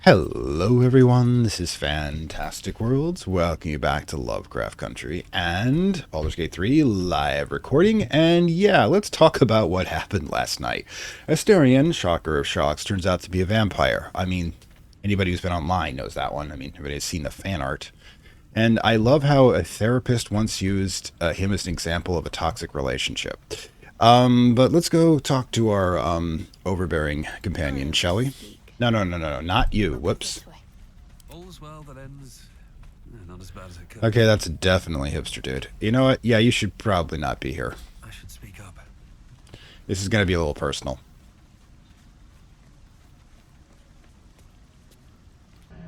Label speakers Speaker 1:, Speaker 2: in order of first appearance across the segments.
Speaker 1: Hello everyone, this is Fantastic Worlds. Welcome you back to Lovecraft Country and Baldur's Gate 3 live recording. And yeah, let's talk about what happened last night. Asterion, shocker of shocks, turns out to be a vampire. I mean, anybody who's been online knows that one. I mean, everybody's seen the fan art. And I love how a therapist once used him as an example of a toxic relationship. But let's go talk to our overbearing companion, shall we? No, not you. Whoops.
Speaker 2: All's well that ends not as bad as it could.
Speaker 1: Okay, that's definitely Hipster Dude. You know what? Yeah, you should probably not be here.
Speaker 2: I should speak up.
Speaker 1: This is going to be a little personal.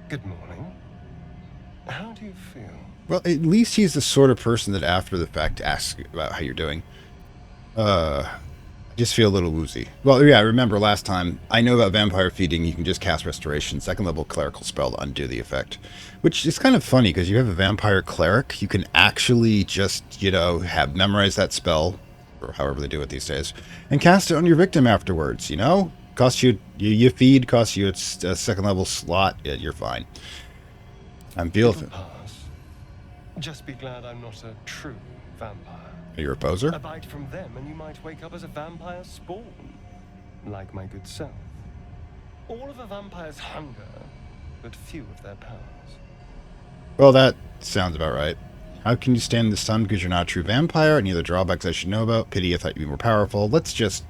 Speaker 3: Good morning. How do you feel?
Speaker 1: Well, at least he's the sort of person that after the fact asks about how you're doing. I just feel a little woozy. Well, yeah, remember last time, I know about vampire feeding, you can just cast Restoration, second level clerical spell to undo the effect. Which is kind of funny, because you have a vampire cleric, you can actually just, have memorized that spell, or however they do it these days, and cast it on your victim afterwards, Costs you feed, costs you a second level slot, yeah, you're fine. I'm feeling...
Speaker 3: Just be glad I'm not a true vampire.
Speaker 1: Are you a poser?
Speaker 3: A bite from them and you might wake up as a vampire spawn. Like my good self. All of a vampire's hunger, but few of their powers.
Speaker 1: Well, that sounds about right. How can you stand the sun because you're not a true vampire? Any other drawbacks I should know about? Pity I thought you'd be more powerful. Let's just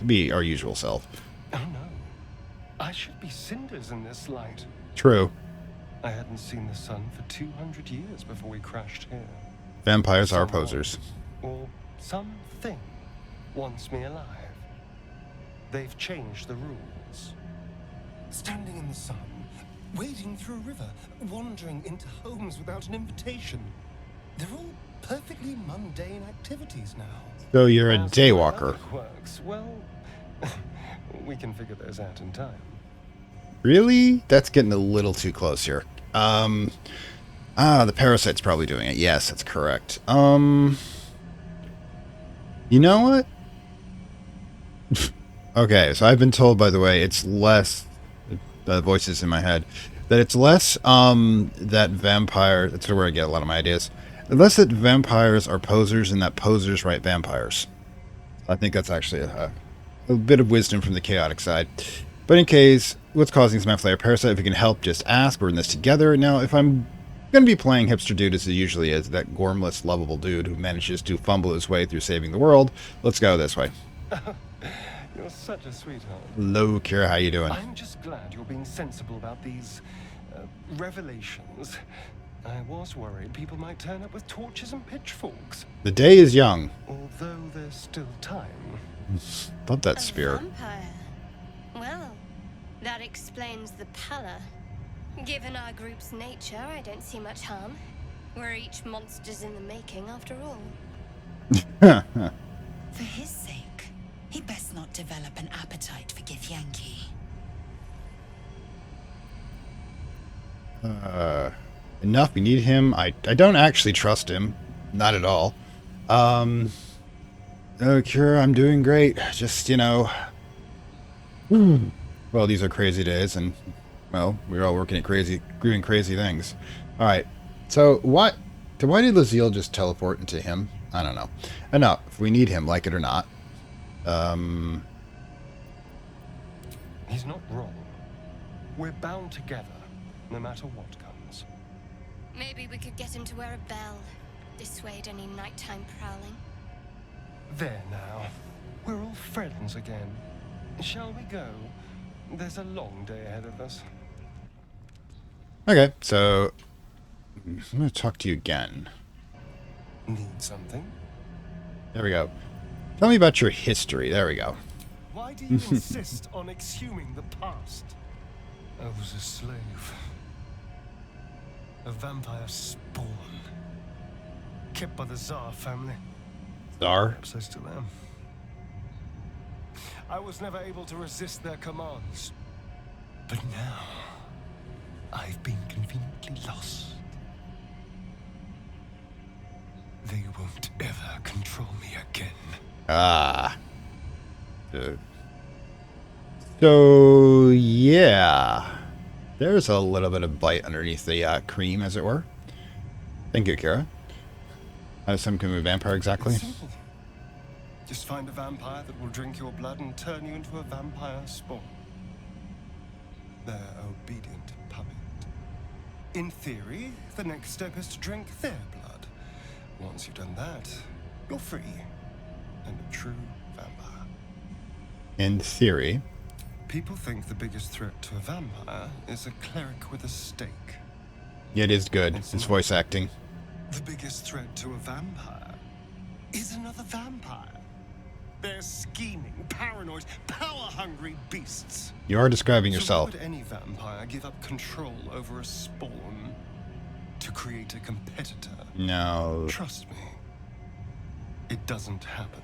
Speaker 1: be our usual self.
Speaker 3: Oh no. I should be cinders in this light.
Speaker 1: True.
Speaker 3: I hadn't seen the sun for 200 years before we crashed here.
Speaker 1: Vampires are posers.
Speaker 3: Or something wants me alive. They've changed the rules. Standing in the sun, wading through a river, wandering into homes without an invitation. They're all perfectly mundane activities now.
Speaker 1: So you're a daywalker.
Speaker 3: Works. Well, we can figure those out in time.
Speaker 1: Really? That's getting a little too close here. The parasite's probably doing it. Yes, that's correct. You know what? Okay, so I've been told, by the way, it's less, the voices in my head, that it's less, that vampire, that's where I get a lot of my ideas, less that vampires are posers and that posers write vampires. I think that's actually a bit of wisdom from the chaotic side. But in case, what's causing this flare parasite? If you can help, just ask. We're in this together. Now, if I'm going to be playing Hipster Dude as he usually is, that gormless, lovable dude who manages to fumble his way through saving the world, let's go this way.
Speaker 3: You're such a sweetheart.
Speaker 1: Hello, Kira. How you doing?
Speaker 3: I'm just glad you're being sensible about these revelations. I was worried people might turn up with torches and pitchforks.
Speaker 1: The day is young.
Speaker 3: Although there's still time.
Speaker 1: Love that spear.
Speaker 4: Vampire. Well, that explains the pallor. Given our group's nature, I don't see much harm. We're each monsters in the making, after all.
Speaker 5: For his sake, he best not develop an appetite for Githyanki.
Speaker 1: Enough. We need him. I don't actually trust him. Not at all. Oh, Kira, I'm doing great. Just, well, these are crazy days, and, well, we're all working at doing crazy things. Alright, so why did Lae'zel just teleport into him? I don't know. Enough. We need him, like it or not.
Speaker 3: He's not wrong. We're bound together, no matter what comes.
Speaker 4: Maybe we could get him to wear a bell. Dissuade any nighttime prowling.
Speaker 3: There now. We're all friends again. Shall we go? There's a long day ahead of us.
Speaker 1: Okay, so I'm going to talk to you again.
Speaker 3: Need something?
Speaker 1: There we go. Tell me about your history. There we go.
Speaker 3: Why do you insist on exhuming the past? I was a slave. A vampire spawn. Kept by the Tsar family.
Speaker 1: Tsar?
Speaker 3: Perhaps I still am. I was never able to resist their commands. But now, I've been conveniently lost. They won't ever control me again.
Speaker 1: Ah. So, yeah. There's a little bit of bite underneath the cream, as it were. Thank you, Kira. How does someone become a vampire exactly?
Speaker 3: It's simple. Just find a vampire that will drink your blood and turn you into a vampire spawn. Their obedient puppet. In theory, the next step is to drink their blood. Once you've done that, you're free and a true vampire.
Speaker 1: In theory.
Speaker 3: People think the biggest threat to a vampire is a cleric with a stake.
Speaker 1: Yeah, it is good. It's voice acting.
Speaker 3: The biggest threat to a vampire is another vampire. They're scheming, paranoid, power-hungry beasts.
Speaker 1: You are describing
Speaker 3: So
Speaker 1: yourself.
Speaker 3: why would any vampire give up control over a spawn to create a competitor?
Speaker 1: No.
Speaker 3: Trust me, it doesn't happen.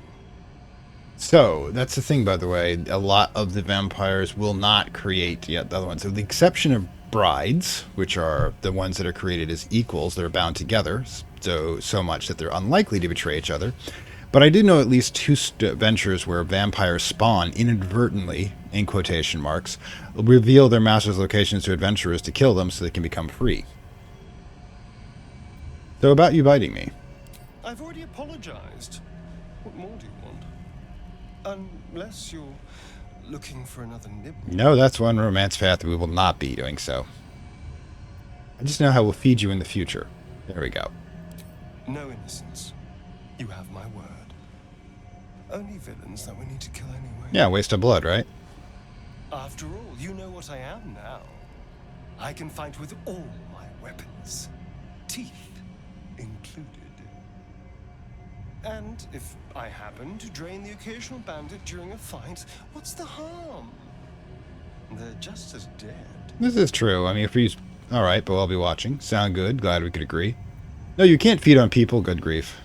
Speaker 1: So, that's the thing, by the way. A lot of the vampires will not create yet the other ones. With the exception of brides, which are the ones that are created as equals. They're bound together, so much that they're unlikely to betray each other. But I do know at least two adventures where vampires spawn inadvertently, in quotation marks, reveal their master's locations to adventurers to kill them so they can become free. So about you biting me.
Speaker 3: I've already apologized. What more do you want? Unless you're looking for another nibble.
Speaker 1: No, that's one romance path. We will not be doing so. I just know how we'll feed you in the future. There we go.
Speaker 3: No innocence. You have my word. Only villains that we need to kill anyway.
Speaker 1: Yeah, waste of blood, right?
Speaker 3: After all, you know what I am now. I can fight with all my weapons. Teeth included. And if I happen to drain the occasional bandit during a fight, what's the harm? They're just as dead.
Speaker 1: This is true. I mean, if we use... Alright, but I'll be watching. Sound good. Glad we could agree. No, you can't feed on people. Good grief.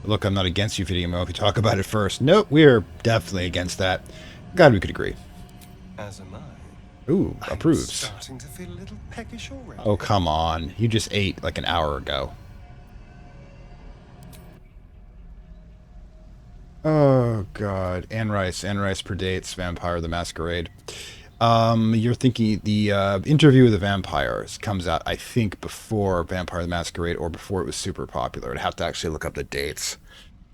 Speaker 1: Look, I'm not against you feeding them if you talk about it first. Nope, we're definitely against that. Glad we could agree.
Speaker 3: As am I.
Speaker 1: Ooh,
Speaker 3: I'm
Speaker 1: approves.
Speaker 3: starting to feel a little peckish already.
Speaker 1: Oh, come on. You just ate like an hour ago. Oh, God. Anne Rice. Anne Rice predates Vampire the Masquerade. You're thinking the Interview with the Vampires comes out, I think, before Vampire the Masquerade or before it was super popular. I'd have to actually look up the dates.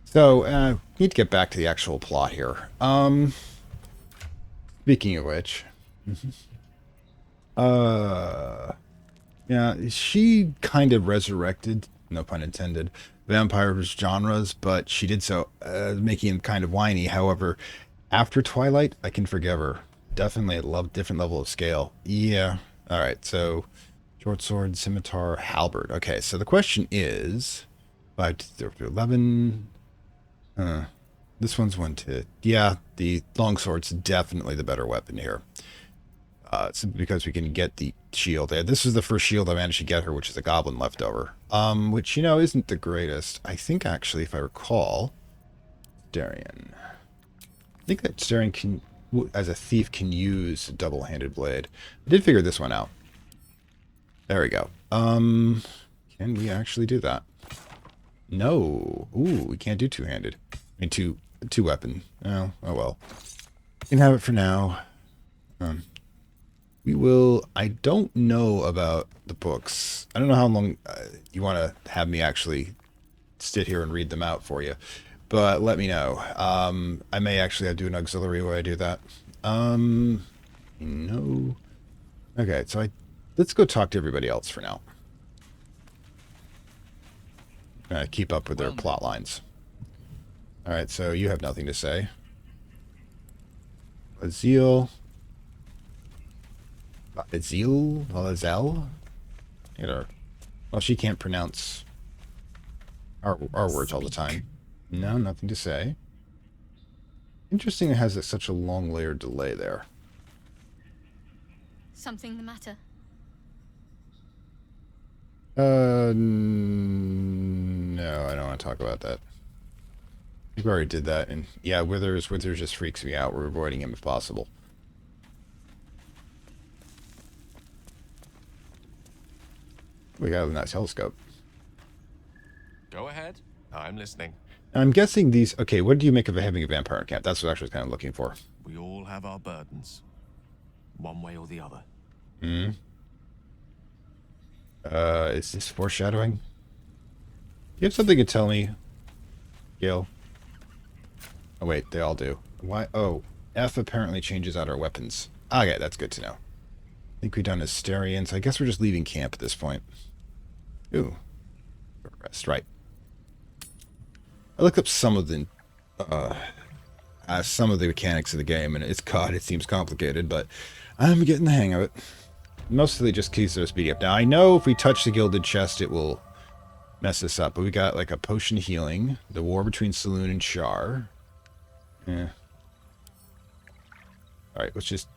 Speaker 1: So, need to get back to the actual plot here. Speaking of which... yeah, she kind of resurrected, no pun intended, vampire genres, but she did so making him kind of whiny. However, after Twilight, I can forgive her. Definitely a different level of scale. Yeah. All right, so short sword, scimitar, halberd. Okay, so the question is 5 to 11. This one's 1 to... Yeah, the longsword's definitely the better weapon here. Simply because we can get the shield. This is the first shield I managed to get her, which is a goblin leftover. Which, you know, isn't the greatest. I think, actually, if I recall, Darian. I think that Darian can, as a thief, can use a double-handed blade. I did figure this one out. There we go. Can we actually do that? No. Ooh, we can't do two-handed. I mean, two weapon. Oh well. You can have it for now. We will... I don't know about the books. I don't know how long you want to have me actually sit here and read them out for you. But let me know. I may actually do an auxiliary where I do that. No. Okay, so let's go talk to everybody else for now. Keep up with their plot lines. Alright, so you have nothing to say. Lae'zel. Lae'zel? Well, she can't pronounce our words all the time. No, nothing to say. Interesting it has such a long layered delay there.
Speaker 4: Something the matter?
Speaker 1: No, I don't want to talk about that. We already did that, and yeah, Withers just freaks me out. We're avoiding him if possible. We got a nice telescope.
Speaker 6: Go ahead. I'm listening.
Speaker 1: I'm guessing these... Okay, what do you make of having a vampire camp? That's what I was kind of looking for.
Speaker 6: We all have our burdens. One way or the other.
Speaker 1: Hmm. Is this foreshadowing? Do you have something to tell me, Gil? Oh, wait, they all do. Why? Oh, F apparently changes out our weapons. Okay, that's good to know. I think we've done Asterians. I guess we're just leaving camp at this point. Ooh. Rest, right. I looked up some of the mechanics of the game, and it seems complicated, but I'm getting the hang of it. Mostly just keys to speed up. Now, I know if we touch the gilded chest, it will mess us up, but we got like a potion of healing, the war between Saloon and Shar. Yeah. Alright, let's just...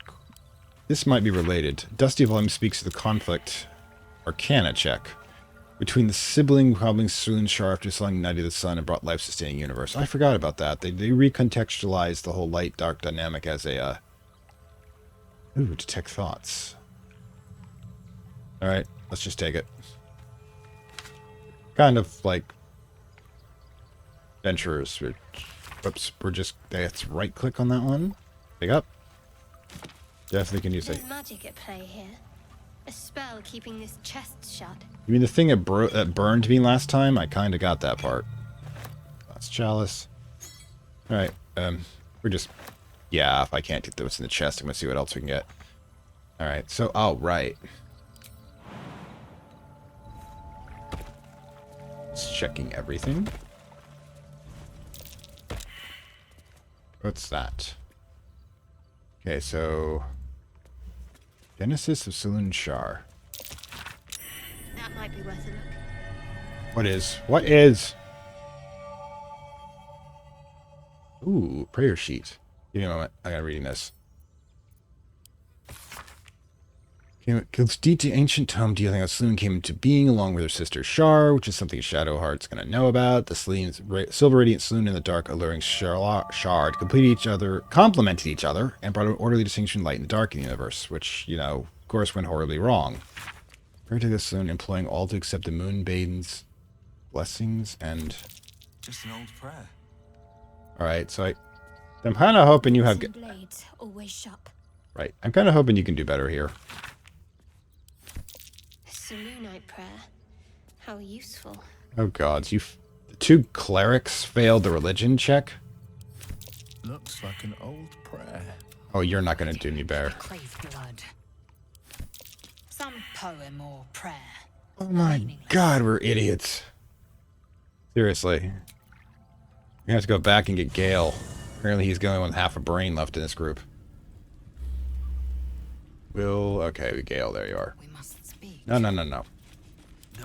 Speaker 1: This might be related. Dusty Volume speaks of the conflict Arcana check between the sibling hobbling Saloon and Shar after selling Night of the Sun and brought life-sustaining universe. I forgot about that. They recontextualized the whole light-dark dynamic as a... Ooh, detect thoughts. Alright, let's just take it. Kind of like... Adventurers. Whoops, we're just... That's right-click on that one. Pick up. Definitely can use it.
Speaker 4: There's magic at play here. A spell keeping this chest shut.
Speaker 1: You mean the thing that burned me last time? I kind of got that part. That's chalice. Alright, we're just... Yeah, if I can't get what's in the chest, I'm gonna see what else we can get. Alright, so... Oh, right. Just checking everything. What's that? Okay, so... Genesis of Saloon Shar.
Speaker 4: That might be worth a look.
Speaker 1: What is? What is? Ooh, prayer sheet. Give me a moment. I gotta reading this. Kills deep to ancient tome dealing how Saloon came into being along with her sister Shar, which is something Shadowheart's gonna know about. The Silver Radiant Saloon and the Dark Alluring Shard complemented each other, and brought an orderly distinction light and dark in the universe, which, you know, of course went horribly wrong. Prayer to the Saloon, employing all to accept the Moonmaiden's blessings and...
Speaker 2: Just an old prayer.
Speaker 1: Alright, so I'm kind of hoping you have...
Speaker 4: Blades always sharp.
Speaker 1: Right, I'm kind of hoping you can do better here.
Speaker 4: Saloonite prayer. How useful.
Speaker 1: Oh gods, the two clerics failed the religion check?
Speaker 2: Looks like an old prayer.
Speaker 1: Oh, you're not gonna do me better.
Speaker 5: Crave blood. Some poem or prayer.
Speaker 1: Oh my god, we're idiots. Seriously. We have to go back and get Gale. Apparently he's going with half a brain left in this group. Okay, Gale, there you are.
Speaker 5: We must speak.
Speaker 1: No.
Speaker 2: No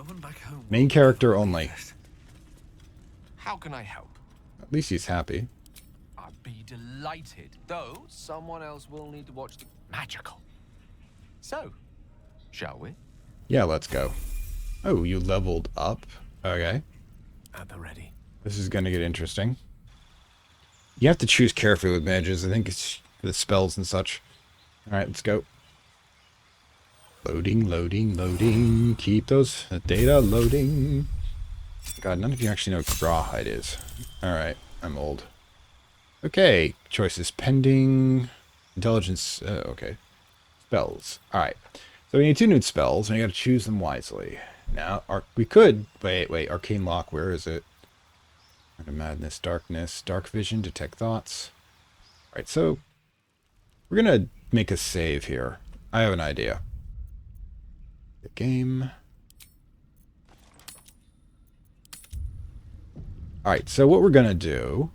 Speaker 2: one back home.
Speaker 1: Main character only.
Speaker 6: How can I help?
Speaker 1: At least he's happy.
Speaker 6: I'd be delighted. Though, someone else will need to watch the magical. So, shall we?
Speaker 1: Yeah, let's go. Oh, you leveled up? Okay.
Speaker 2: At the ready.
Speaker 1: This is gonna get interesting. You have to choose carefully with mages. I think it's for the spells and such. Alright, let's go. Loading. Keep those data loading. God, none of you actually know what Grawhide is. Alright, I'm old. Okay, choices pending. Intelligence, okay. Spells. Alright. So we need 2 new spells, and we gotta choose them wisely. Now, we could... Wait, Arcane Lock, where is it? Madness, Darkness, Dark Vision, Detect Thoughts. Alright, so... We're gonna make a save here. I have an idea. The game. Alright, so what we're gonna do...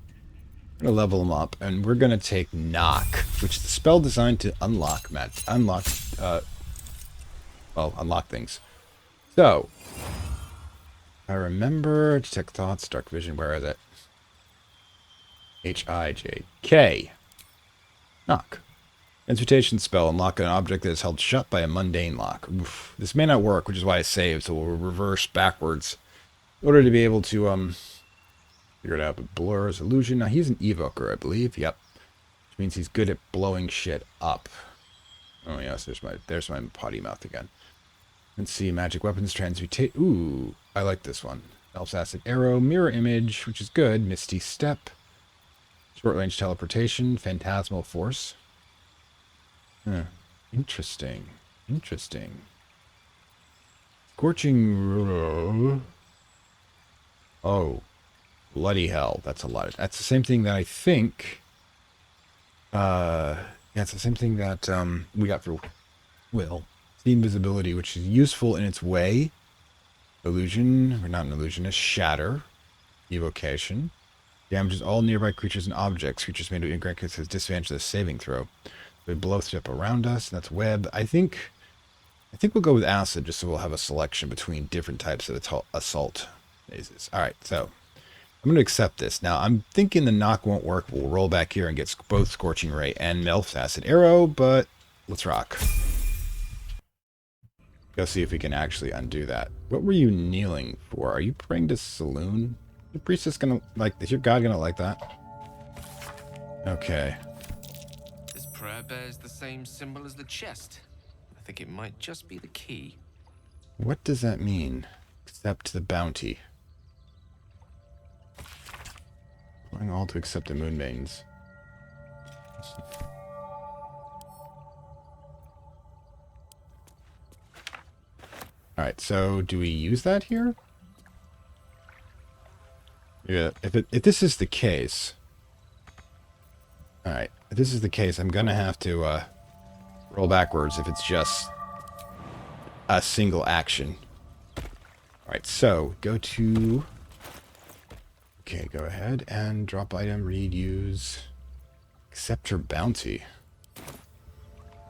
Speaker 1: We're gonna level them up, and we're gonna take Knock, which is the spell designed to unlock things. So, I remember Detect Thoughts, Dark Vision, where is it? H-I-J-K. Knock. Invitation spell, unlock an object that is held shut by a mundane lock. Oof. This may not work, which is why I saved, so we'll reverse backwards in order to be able to figure it out. But Blur's illusion. Now he's an evoker, I believe. Yep. Which means he's good at blowing shit up. Oh yes, there's my potty mouth again. Let's see, magic weapons transmutate. Ooh, I like this one. Elf's acid arrow, mirror image, which is good. Misty step, short range teleportation, phantasmal force. Interesting. Interesting. Scorching. Oh, bloody hell! That's a lot. That's the same thing that I think. Yeah, it's the same thing that we got for Will. The invisibility, which is useful in its way. Illusion, or not an illusionist. Shatter. Evocation. Damages all nearby creatures and objects. Creatures made of incarnations has disadvantage to the saving throw. We blow stuff around us. That's web. I think we'll go with acid, just so we'll have a selection between different types of assault phases. All right, so I'm going to accept this. Now, I'm thinking the knock won't work. We'll roll back here and get both Scorching Ray and Melf's Acid Arrow, but let's rock. Go see if we can actually undo that. What were you kneeling for? Are you praying to Saloon? The priestess gonna like? Is your god gonna like that? Okay.
Speaker 6: This prayer bears the same symbol as the chest. I think it might just be the key.
Speaker 1: What does that mean? Accept the bounty. Going all to accept the moon maidens. Alright, so do we use that here? Yeah, if this is the case... Alright, if this is the case, I'm gonna have to roll backwards if it's just a single action. Alright, so go to... Okay, go ahead and drop item, read, use, accept her bounty.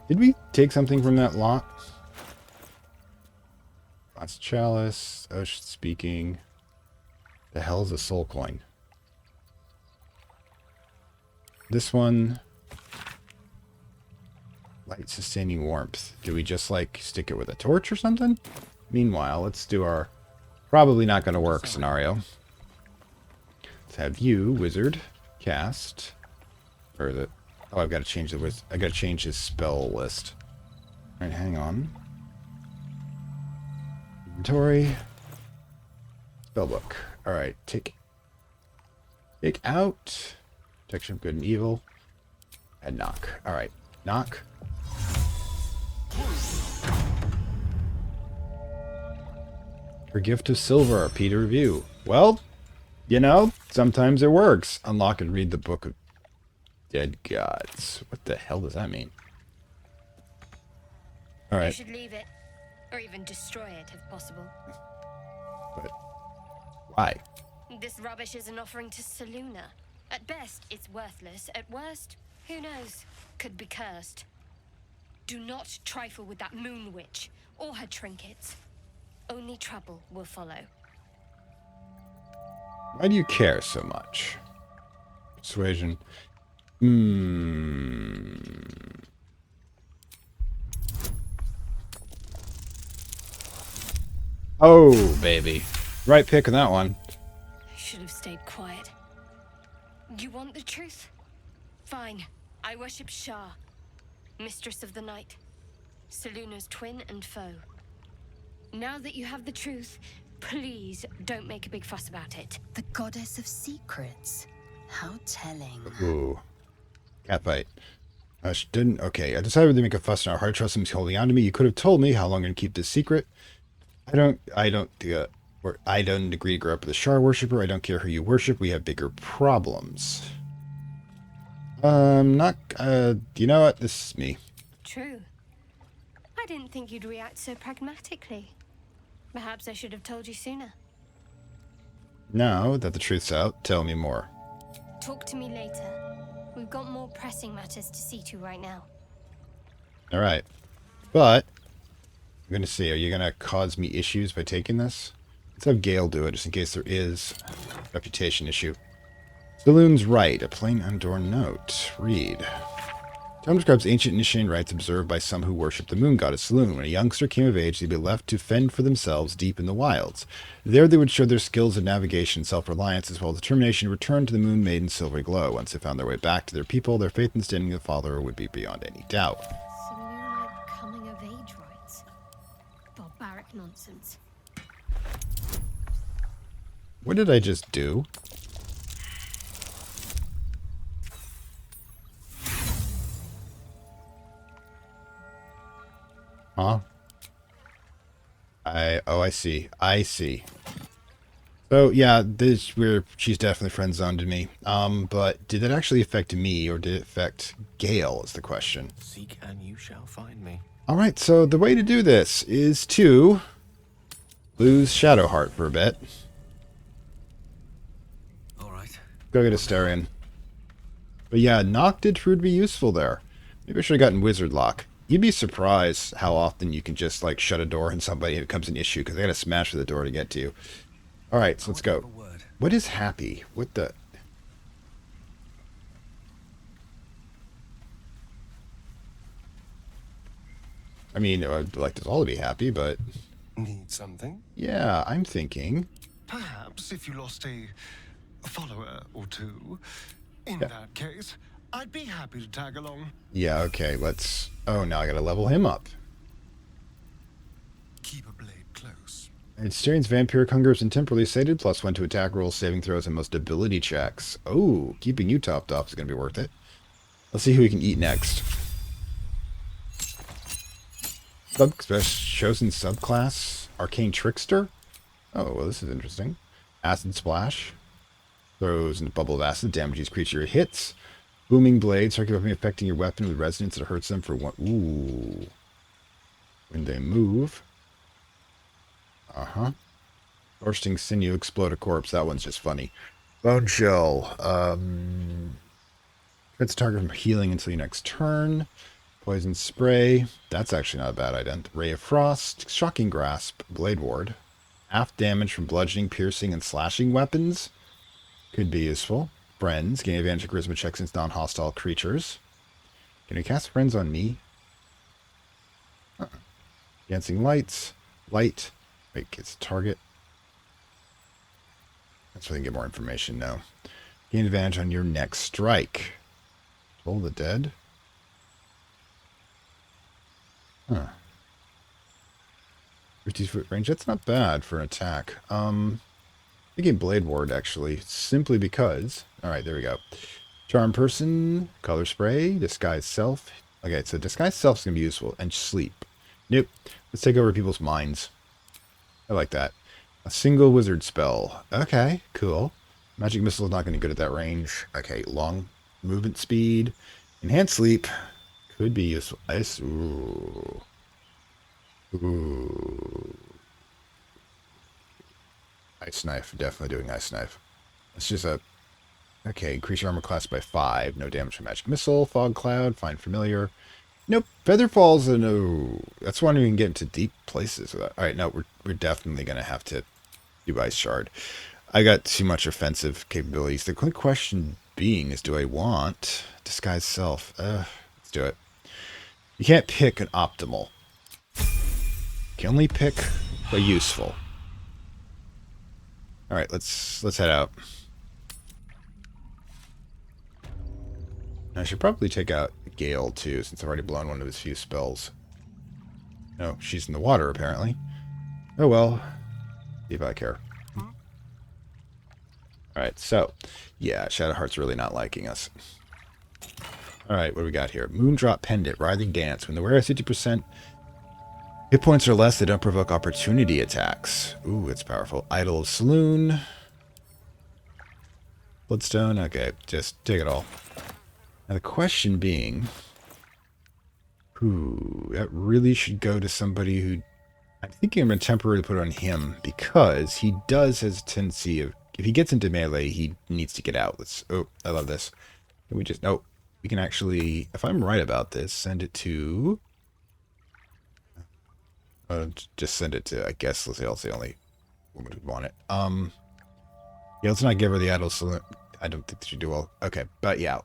Speaker 1: Did we take something from that lot? Lots of chalice, ocean speaking. The hell's a soul coin? This one, light sustaining warmth. Do we just like stick it with a torch or something? Meanwhile, let's do our probably not going to work scenario. Let's have you, wizard, cast, or the, oh, I've got to change the I got to change his spell list. All right, hang on. Inventory, spellbook. All right, take out protection of good and evil, and knock. All right, knock. Her gift of silver, Peter Review. Well, you know, sometimes it works. Unlock and read the Book of Dead Gods. What the hell does that mean? All right.
Speaker 4: You should leave it, or even destroy it if possible.
Speaker 1: But why?
Speaker 4: This rubbish is an offering to Seluna. At best, it's worthless. At worst, who knows? Could be cursed. Do not trifle with that moon witch or her trinkets. Only trouble will follow.
Speaker 1: Why do you care so much? Persuasion. Oh, baby. Right pick on that one.
Speaker 4: I should have stayed quiet. You want the truth? Fine. I worship Shah, mistress of the night, Seluna's twin and foe. Now that you have the truth, please don't make a big fuss about it.
Speaker 5: The goddess of secrets. How telling.
Speaker 1: Ooh. Catfight. She didn't. Okay, I decided to make a fuss now. Hard trust him holding on to me. You could have told me how long I'm going to keep this secret. I don't agree to grow up with a Shar worshiper. I don't care who you worship. We have bigger problems. You know what? This is me.
Speaker 4: True. I didn't think you'd react so pragmatically. Perhaps I should have told you sooner.
Speaker 1: Now that the truth's out, tell me more.
Speaker 4: Talk to me later. We've got more pressing matters to see to right now.
Speaker 1: Alright. But, I'm going to see, are you going to cause me issues by taking this? Let's have Gale do it, just in case there is a reputation issue. Saloon's right, a plain unadorned note. Read. Tom describes ancient initiating rites observed by some who worship the moon goddess Saloon. When a youngster came of age, they'd be left to fend for themselves deep in the wilds. There they would show their skills of navigation and self-reliance, as well as determination to return to the moon maiden's silvery glow. Once they found their way back to their people, their faith in standing the Father would be beyond any doubt.
Speaker 4: Saloon-like coming of age rites. Barbaric nonsense.
Speaker 1: What did I just do? Huh? I see. I see. So yeah, she's definitely friend zoned me. But did that actually affect me, or did it affect Gale? Is the question.
Speaker 3: Seek and you shall find me.
Speaker 1: All right, so the way to do this is to lose Shadowheart for a bit.
Speaker 2: All right.
Speaker 1: Go get Asterion. But yeah, Knock did prove to be useful there. Maybe I should have gotten Wizard Lock. You'd be surprised how often you can just like shut a door and somebody it becomes an issue because they gotta smash the door to get to you. All right, so let's go. What is happy? What the? I mean, I'd like us all to be happy, but
Speaker 3: Need something?
Speaker 1: yeah, I'm thinking.
Speaker 3: Perhaps if you lost a follower or two. In that case, I'd be happy to tag along.
Speaker 1: Yeah, okay, let's... Oh, now I gotta level him up.
Speaker 3: Keep a blade close.
Speaker 1: Asterian's vampiric hunger is intemporally sated, +1 to attack rolls, saving throws, and most ability checks. Oh, keeping you topped off is gonna be worth it. Let's see who we can eat next. Chosen subclass, Arcane Trickster. Oh, well, this is interesting. Acid Splash. Throws in a bubble of acid, damages creature it hits. Booming Blade, circular weapon affecting your weapon with resonance that hurts them for one. Ooh. When they move. Uh-huh. Bursting Sinew, Explode a Corpse. That one's just funny. Bone Chill. Prevents target from healing until your next turn. Poison Spray. That's actually not a bad idea. Ray of Frost. Shocking Grasp. Blade Ward. Half damage from bludgeoning, piercing, and slashing weapons. Could be useful. Friends. Gain advantage of charisma checks against non-hostile creatures. Can you cast Friends on me? Dancing Lights. Light. Wait, gets target. That's where they can get more information now. Gain advantage on your next strike. Toll the Dead. Huh. 50-foot range. That's not bad for an attack. Thinking Blade Ward, actually. Simply because... Alright, there we go. Charm Person. Color Spray. Disguise Self. Okay, so Disguise Self is going to be useful. And Sleep. Nope. Let's take over people's minds. I like that. A single wizard spell. Okay, cool. Magic Missile is not going to be good at that range. Okay, long movement speed. Enhanced Sleep. Could be useful. Ice. Ooh. Ooh. Ice Knife. Definitely doing Ice Knife. It's just a... Okay, increase your armor class by 5. No damage from Magic Missile. Fog Cloud. Find Familiar. Nope. Feather Falls. No. That's one we can get into deep places with that. Alright, no, we're definitely going to have to do Ice Shard. I got too much offensive capabilities. The quick question being is, do I want Disguise Self? Let's do it. You can't pick an optimal. You can only pick a useful. Alright, let's head out. I should probably take out Gale too, since I've already blown one of his few spells. No, she's in the water apparently. Oh well. See if I care. Alright, so yeah, Shadowheart's really not liking us. Alright, what do we got here? Moondrop Pendant, Writhing Dance. When the wearer has 50% hit points or less, they don't provoke opportunity attacks. Ooh, it's powerful. Idol of Saloon. Bloodstone. Okay, just take it all. Now the question being... Ooh, that really should go to somebody who... I'm thinking I'm going to temporarily put it on him, because he does has a tendency of... If he gets into melee, he needs to get out. Let's... Oh, I love this. Can we just... Oh, we can actually... If I'm right about this, send it to... just send it to, I guess, Lae'zel's the only woman who want it. Yeah, let's not give her the Idol Saloon. I don't think she do well. Okay, but yeah.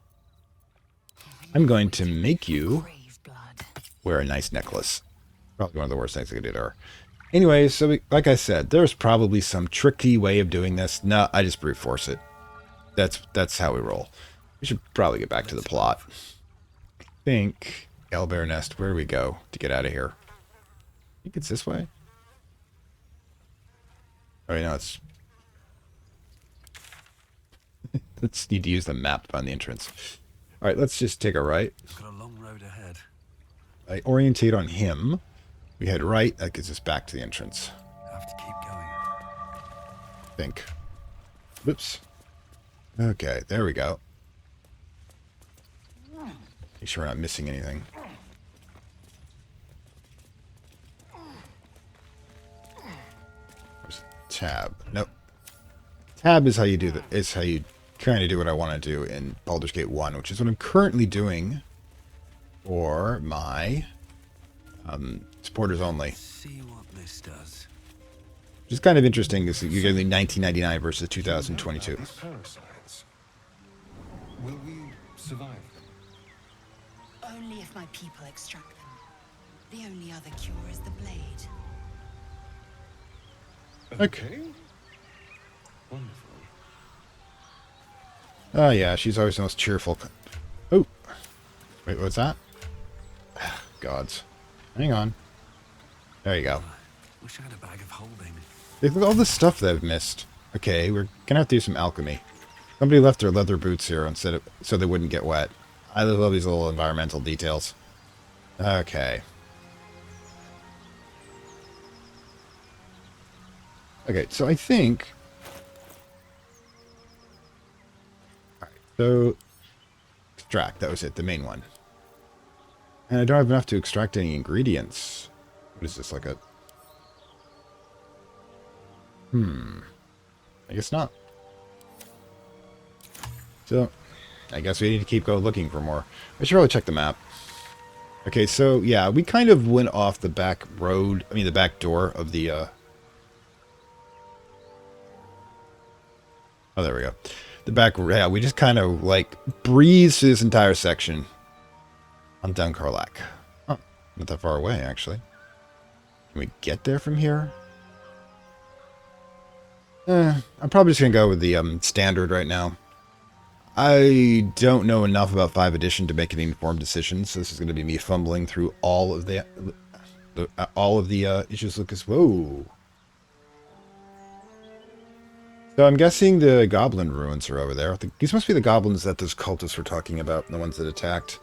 Speaker 1: I'm going to make you wear a nice necklace. Probably one of the worst things I could do to her. Anyway, so like I said, there's probably some tricky way of doing this. No, I just brute force it. That's how we roll. We should probably get back to the plot. I think Owlbear Nest, where do we go to get out of here? I think it's this way. Oh, no, it's... Let's need to use the map to find the entrance. Alright, let's just take a right.
Speaker 2: Got a long road ahead.
Speaker 1: I orientate on him. We head right. That gets us back to the entrance.
Speaker 2: Have to keep going.
Speaker 1: I think. Whoops. Okay, there we go. Make sure we're not missing anything. There's tab. Nope. Tab is how you do that. Is how you kind of do what I want to do in Baldur's Gate 1, which is what I'm currently doing for my supporters only.
Speaker 2: Let's see what this does.
Speaker 1: Which is kind of interesting. Is you're getting 1999 versus 2022.
Speaker 3: These parasites. Will we survive them?
Speaker 5: Only if my people extract them. The only other cure is the blade.
Speaker 1: Okay.
Speaker 3: Wonderful.
Speaker 1: Oh yeah, she's always the most cheerful. Oh, wait, what's that? Gods. Hang on. There you go.
Speaker 2: Wish I had a bag of holding.
Speaker 1: Look at all the stuff that I've missed. Okay, we're gonna have to do some alchemy. Somebody left their leather boots here instead of so they wouldn't get wet. I love these little environmental details. Okay. Okay, so I think. All right, so extract. That was it, the main one. And I don't have enough to extract any ingredients. What is this, like a... I guess not. So, I guess we need to keep looking for more. I should probably check the map. Okay, so, yeah, we kind of went off the back road. I mean, the back door of the... Oh, there we go. The back... Yeah, we just kind of, like, breezed through this entire section. On down Karlak. Oh, not that far away, actually. Can we get there from here? I'm probably just going to go with the standard right now. I don't know enough about 5th edition to make any informed decisions, so this is going to be me fumbling through all of the issues. Lucas, whoa. So I'm guessing the goblin ruins are over there. These must be the goblins that those cultists were talking about, the ones that attacked.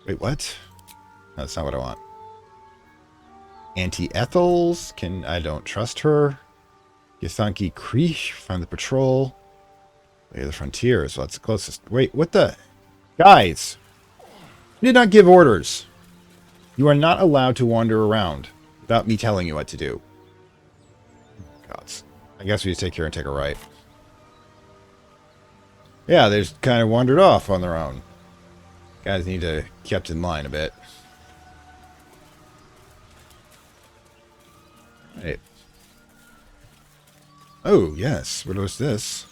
Speaker 1: Wait, what? No, that's not what I want. Auntie Ethel's. I don't trust her. Yathanki Krish. Find the patrol. Way of the frontier. So that's the closest. Wait, what the? Guys! You did not give orders. You are not allowed to wander around without me telling you what to do. Gods. I guess we just take here and take a right. Yeah, they just kind of wandered off on their own. Guys need to be kept in line a bit. Right. Oh, yes. What was this?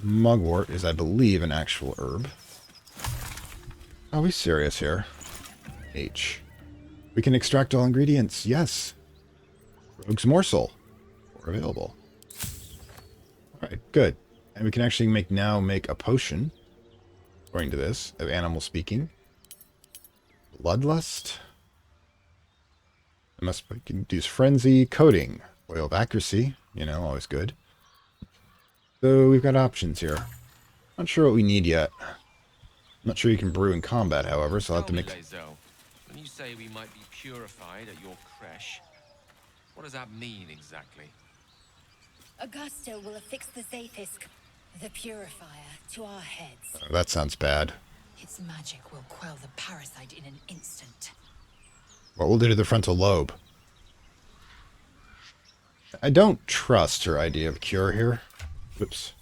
Speaker 1: Mugwort is, I believe, an actual herb. Are we serious here? H. We can extract all ingredients. Yes. Rogue's Morsel. Or available. Alright, good. And we can actually now make a potion. According to this, of animal speaking. Bloodlust. We can use frenzy, coating, oil of accuracy, always good. So we've got options here. Not sure what we need yet. Not sure you can brew in combat, however, so I'll have to mix.
Speaker 6: Lae'zel, when you say we might be purified at your creche, what does that mean exactly?
Speaker 4: Augusto will affix the Zaithisk, the purifier, to our heads.
Speaker 1: Oh, that sounds bad.
Speaker 5: Its magic will quell the parasite in an instant.
Speaker 1: What will do to the frontal lobe? I don't trust her idea of cure here. Whoops.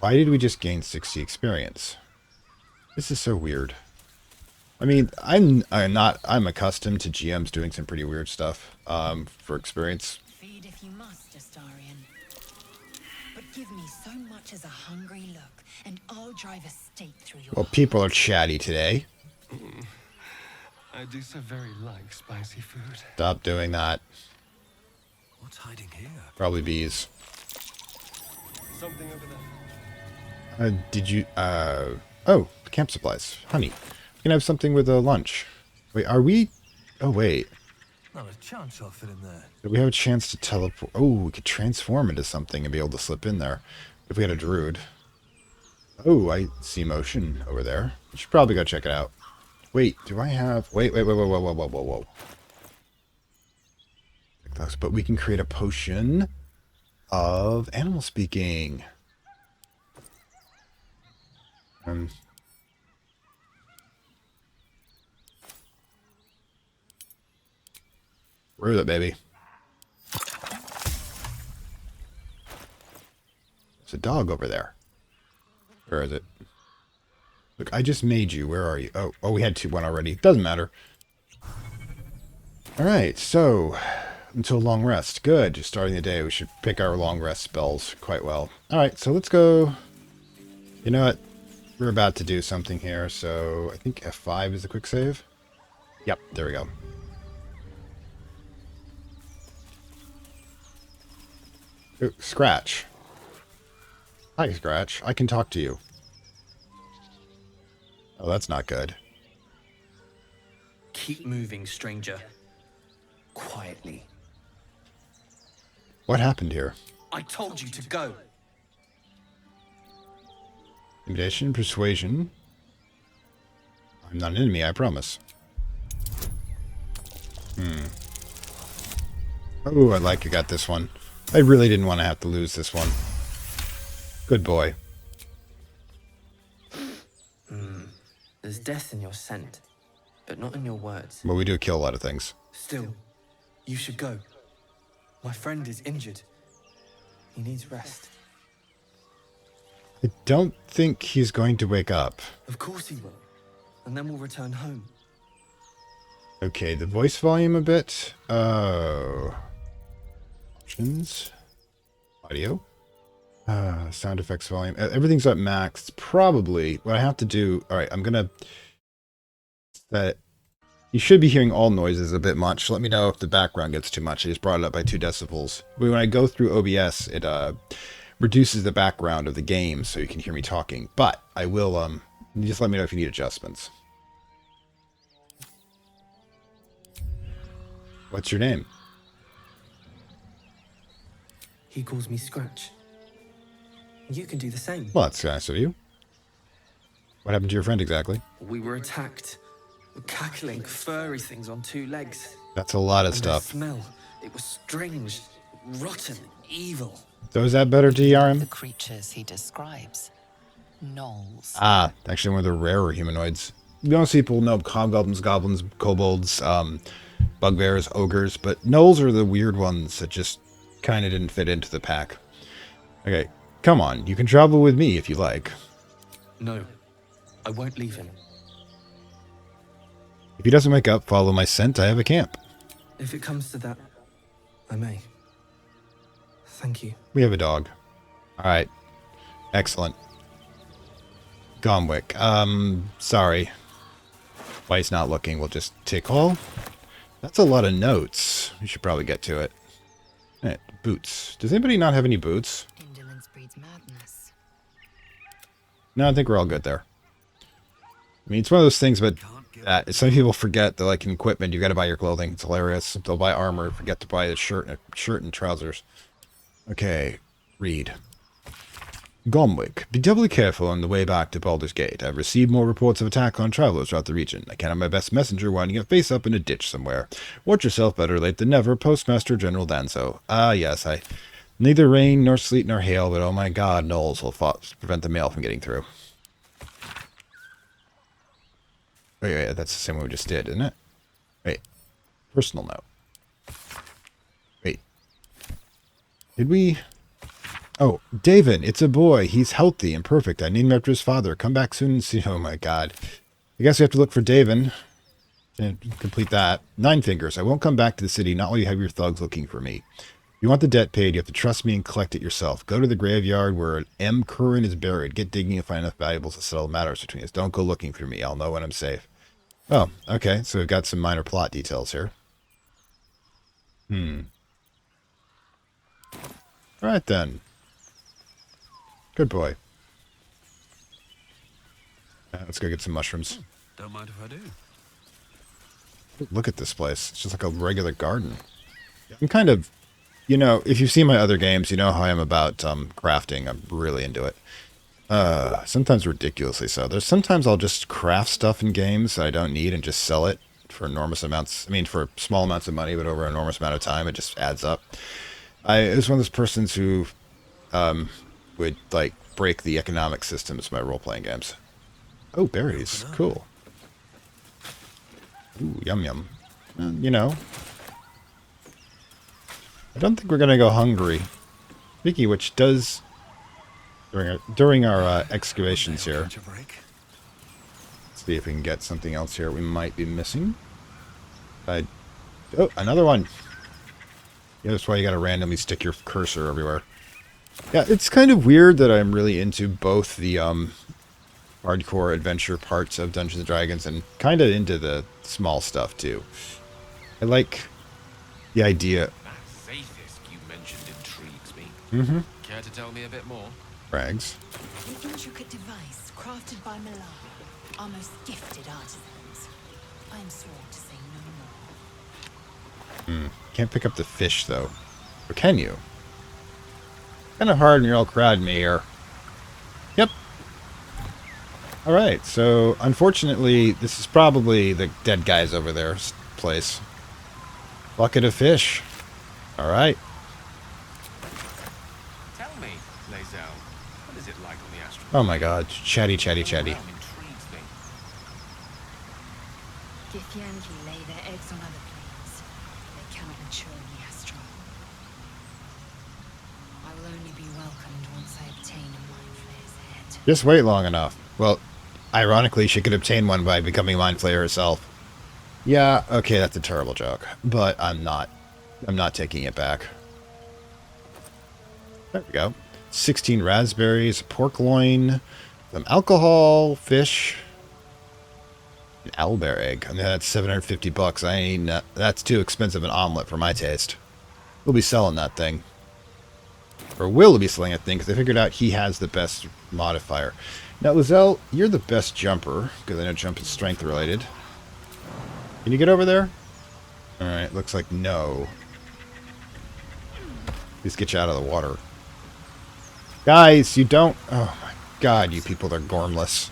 Speaker 1: Why did we just gain 60 experience? This is so weird. I mean, I'm accustomed to GMs doing some pretty weird stuff for experience.
Speaker 5: Feed if you must, Astarion. But give me so much as a hungry look, and I'll drive a stake through your
Speaker 1: Well, people are chatty today.
Speaker 3: I do so very like spicy food.
Speaker 1: Stop doing that.
Speaker 2: What's hiding here?
Speaker 1: Probably bees.
Speaker 3: Something over there.
Speaker 1: Did you, oh, camp supplies. Honey. We can have something with a lunch. Wait, are we, oh wait.
Speaker 2: Not a chance I'll fit in there.
Speaker 1: Do we have a chance to teleport? Oh, we could transform into something and be able to slip in there. If we had a druid. Oh, I see motion over there. We should probably go check it out. Wait, do I have... Wait, whoa, whoa, whoa, whoa, whoa, whoa, whoa. But we can create a potion of animal speaking. Where is it, baby? There's a dog over there. Where is it? Look, I just made you. Where are you? Oh, we had one already. Doesn't matter. Alright, so... Until long rest. Good. Just starting the day. We should pick our long rest spells quite well. Alright, so let's go... You know what? We're about to do something here, so I think F5 is the quick save. Yep, there we go. Ooh, Scratch. Hi, Scratch. I can talk to you. Oh, that's not good.
Speaker 7: Keep moving, stranger. Quietly.
Speaker 1: What happened here?
Speaker 7: I told you to go.
Speaker 1: Intimidation, persuasion. I'm not an enemy, I promise. Oh, I like you got this one. I really didn't want to have to lose this one. Good boy.
Speaker 7: There's death in your scent, but not in your words.
Speaker 1: Well, we do kill a lot of things.
Speaker 7: Still, you should go. My friend is injured. He needs rest.
Speaker 1: I don't think he's going to wake up.
Speaker 7: Of course he will. And then we'll return home.
Speaker 1: Okay, the voice volume a bit. Oh. Options. Audio. Sound effects volume. Everything's at max. It's probably what I have to do. All right, I'm going to set. You should be hearing all noises a bit much. Let me know if the background gets too much. I just brought it up by 2 decibels. But when I go through OBS, it reduces the background of the game so you can hear me talking. But I will, just let me know if you need adjustments. What's your name?
Speaker 7: He calls me Scratch. You can do the same.
Speaker 1: Well, that's nice of you. What happened to your friend exactly?
Speaker 7: We were attacked. Cackling, furry things on 2 legs.
Speaker 1: That's a lot of
Speaker 7: And
Speaker 1: stuff.
Speaker 7: the smell, it was strange, rotten, evil.
Speaker 1: So is that better,
Speaker 8: The
Speaker 1: DRM?
Speaker 8: creatures he describes. Gnolls.
Speaker 1: Ah, actually one of the rarer humanoids. Most people know hobgoblins, goblins, kobolds, bugbears, ogres, but gnolls are the weird ones that just kind of didn't fit into the pack. Okay, come on. You can travel with me if you like.
Speaker 7: No, I won't leave him.
Speaker 1: If he doesn't wake up, follow my scent. I have a camp.
Speaker 7: If it comes to that, I may. Thank you.
Speaker 1: We have a dog. All right. Excellent. Gomwick. Sorry. Why he's not looking, we'll just take all. That's a lot of notes. We should probably get to it. Right, boots. Does anybody not have any boots?
Speaker 5: Indolence breeds madness.
Speaker 1: No, I think we're all good there. I mean, it's one of those things, but some people forget that, like, in equipment, you got to buy your clothing. It's hilarious. They'll buy armor, forget to buy a shirt and trousers. Okay, read. Gomwick, be doubly careful on the way back to Baldur's Gate. I've received more reports of attack on travelers throughout the region. I can't have my best messenger winding up face up in a ditch somewhere. Watch yourself, better late than never, Postmaster General Danzo. Ah, yes, neither rain, nor sleet, nor hail, but oh my god, gnolls will prevent the mail from getting through. Wait, that's the same one we just did, isn't it? Wait, personal note. Wait. Did we... Oh, David, it's a boy. He's healthy and perfect. I named him after his father. Come back soon and see... Oh my god. I guess we have to look for David and complete that. 9 fingers. I won't come back to the city, not while you have your thugs looking for me. If you want the debt paid, you have to trust me and collect it yourself. Go to the graveyard where M. Curran is buried. Get digging and find enough valuables to settle matters between us. Don't go looking for me. I'll know when I'm safe. Oh, okay. So we've got some minor plot details here. Alright then. Good boy. Let's go get some mushrooms.
Speaker 2: Don't mind if I do.
Speaker 1: Look at this place. It's just like a regular garden. I'm kind of, you know, if you've seen my other games, you know how I am about crafting. I'm really into it. Sometimes ridiculously so. There's sometimes I'll just craft stuff in games that I don't need and just sell it for enormous amounts. I mean, for small amounts of money, but over an enormous amount of time, it just adds up. I was one of those persons who would like break the economic systems of my role-playing games. Oh, berries. Cool. Ooh, yum yum. You know, I don't think we're gonna go hungry. Vicky, which does during our excavations here. Let's see if we can get something else here we might be missing. Oh, another one. Yeah, that's why you gotta randomly stick your cursor everywhere. Yeah, it's kind of weird that I'm really into both the hardcore adventure parts of Dungeons and Dragons and kind of into the small stuff too. I like the idea.
Speaker 6: That Zaithis you mentioned intrigues me.
Speaker 1: Mm-hmm.
Speaker 6: Care to tell me a bit more?
Speaker 1: Rags.
Speaker 5: An intricate device crafted by Malar, our most gifted artisans. I am sworn to say no more.
Speaker 1: Can't pick up the fish though. Or can you? Kind of hard when you're all crowding me here. Yep. Alright, so unfortunately, this is probably the dead guys over there's place. Bucket of fish. Alright.
Speaker 6: Tell me, Lae'zel, what is it like on the astral?
Speaker 1: Oh my god, chatty, chatty, chatty.
Speaker 6: Intrigues me.
Speaker 5: Githyanki lay their eggs on other planes. They cannot mature in the astral. I will only be welcomed once I obtain a mind flayer's head.
Speaker 1: Just wait long enough. Well, ironically, she could obtain one by becoming Mind Flayer herself. Yeah, okay, that's a terrible joke. But I'm not taking it back. There we go. 16 raspberries, pork loin, some alcohol, fish, an owlbear egg. I mean, that's $750. I ain't. That's too expensive an omelet for my taste. We'll be selling that thing. Or will be selling that thing, because I figured out he has the best modifier. Now, Lae'zel, you're the best jumper, because I know jump is strength related. Can you get over there? Alright, looks like no. Please get you out of the water. Guys, you don't... Oh my god, you people are gormless.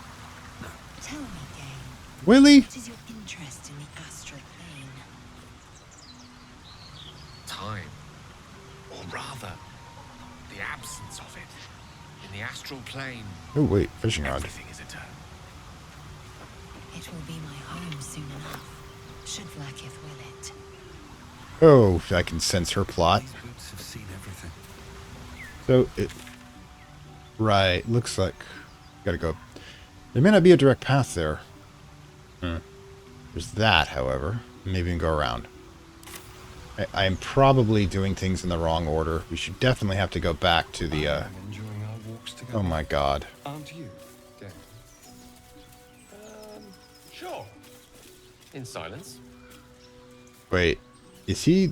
Speaker 5: Tell me, Gale,
Speaker 1: Willie?
Speaker 5: what is your interest in the astral plane?
Speaker 6: Time. Or rather, the absence of it. In the astral plane,
Speaker 1: Oh wait, fishing rod.
Speaker 6: everything is eternal.
Speaker 5: It will be my home soon enough. Should Vlaakith will it.
Speaker 1: Oh, I can sense her plot.
Speaker 2: These boots have seen everything.
Speaker 1: So, it... Right, looks like... Gotta go. There may not be a direct path there. There's that, however. Maybe we can go around. I am probably doing things in the wrong order. We should definitely have to go back to the,
Speaker 3: I'm enjoying our walks together.
Speaker 1: Oh my god.
Speaker 3: Aren't you, Dan?
Speaker 6: Sure. In silence.
Speaker 1: Wait, is he...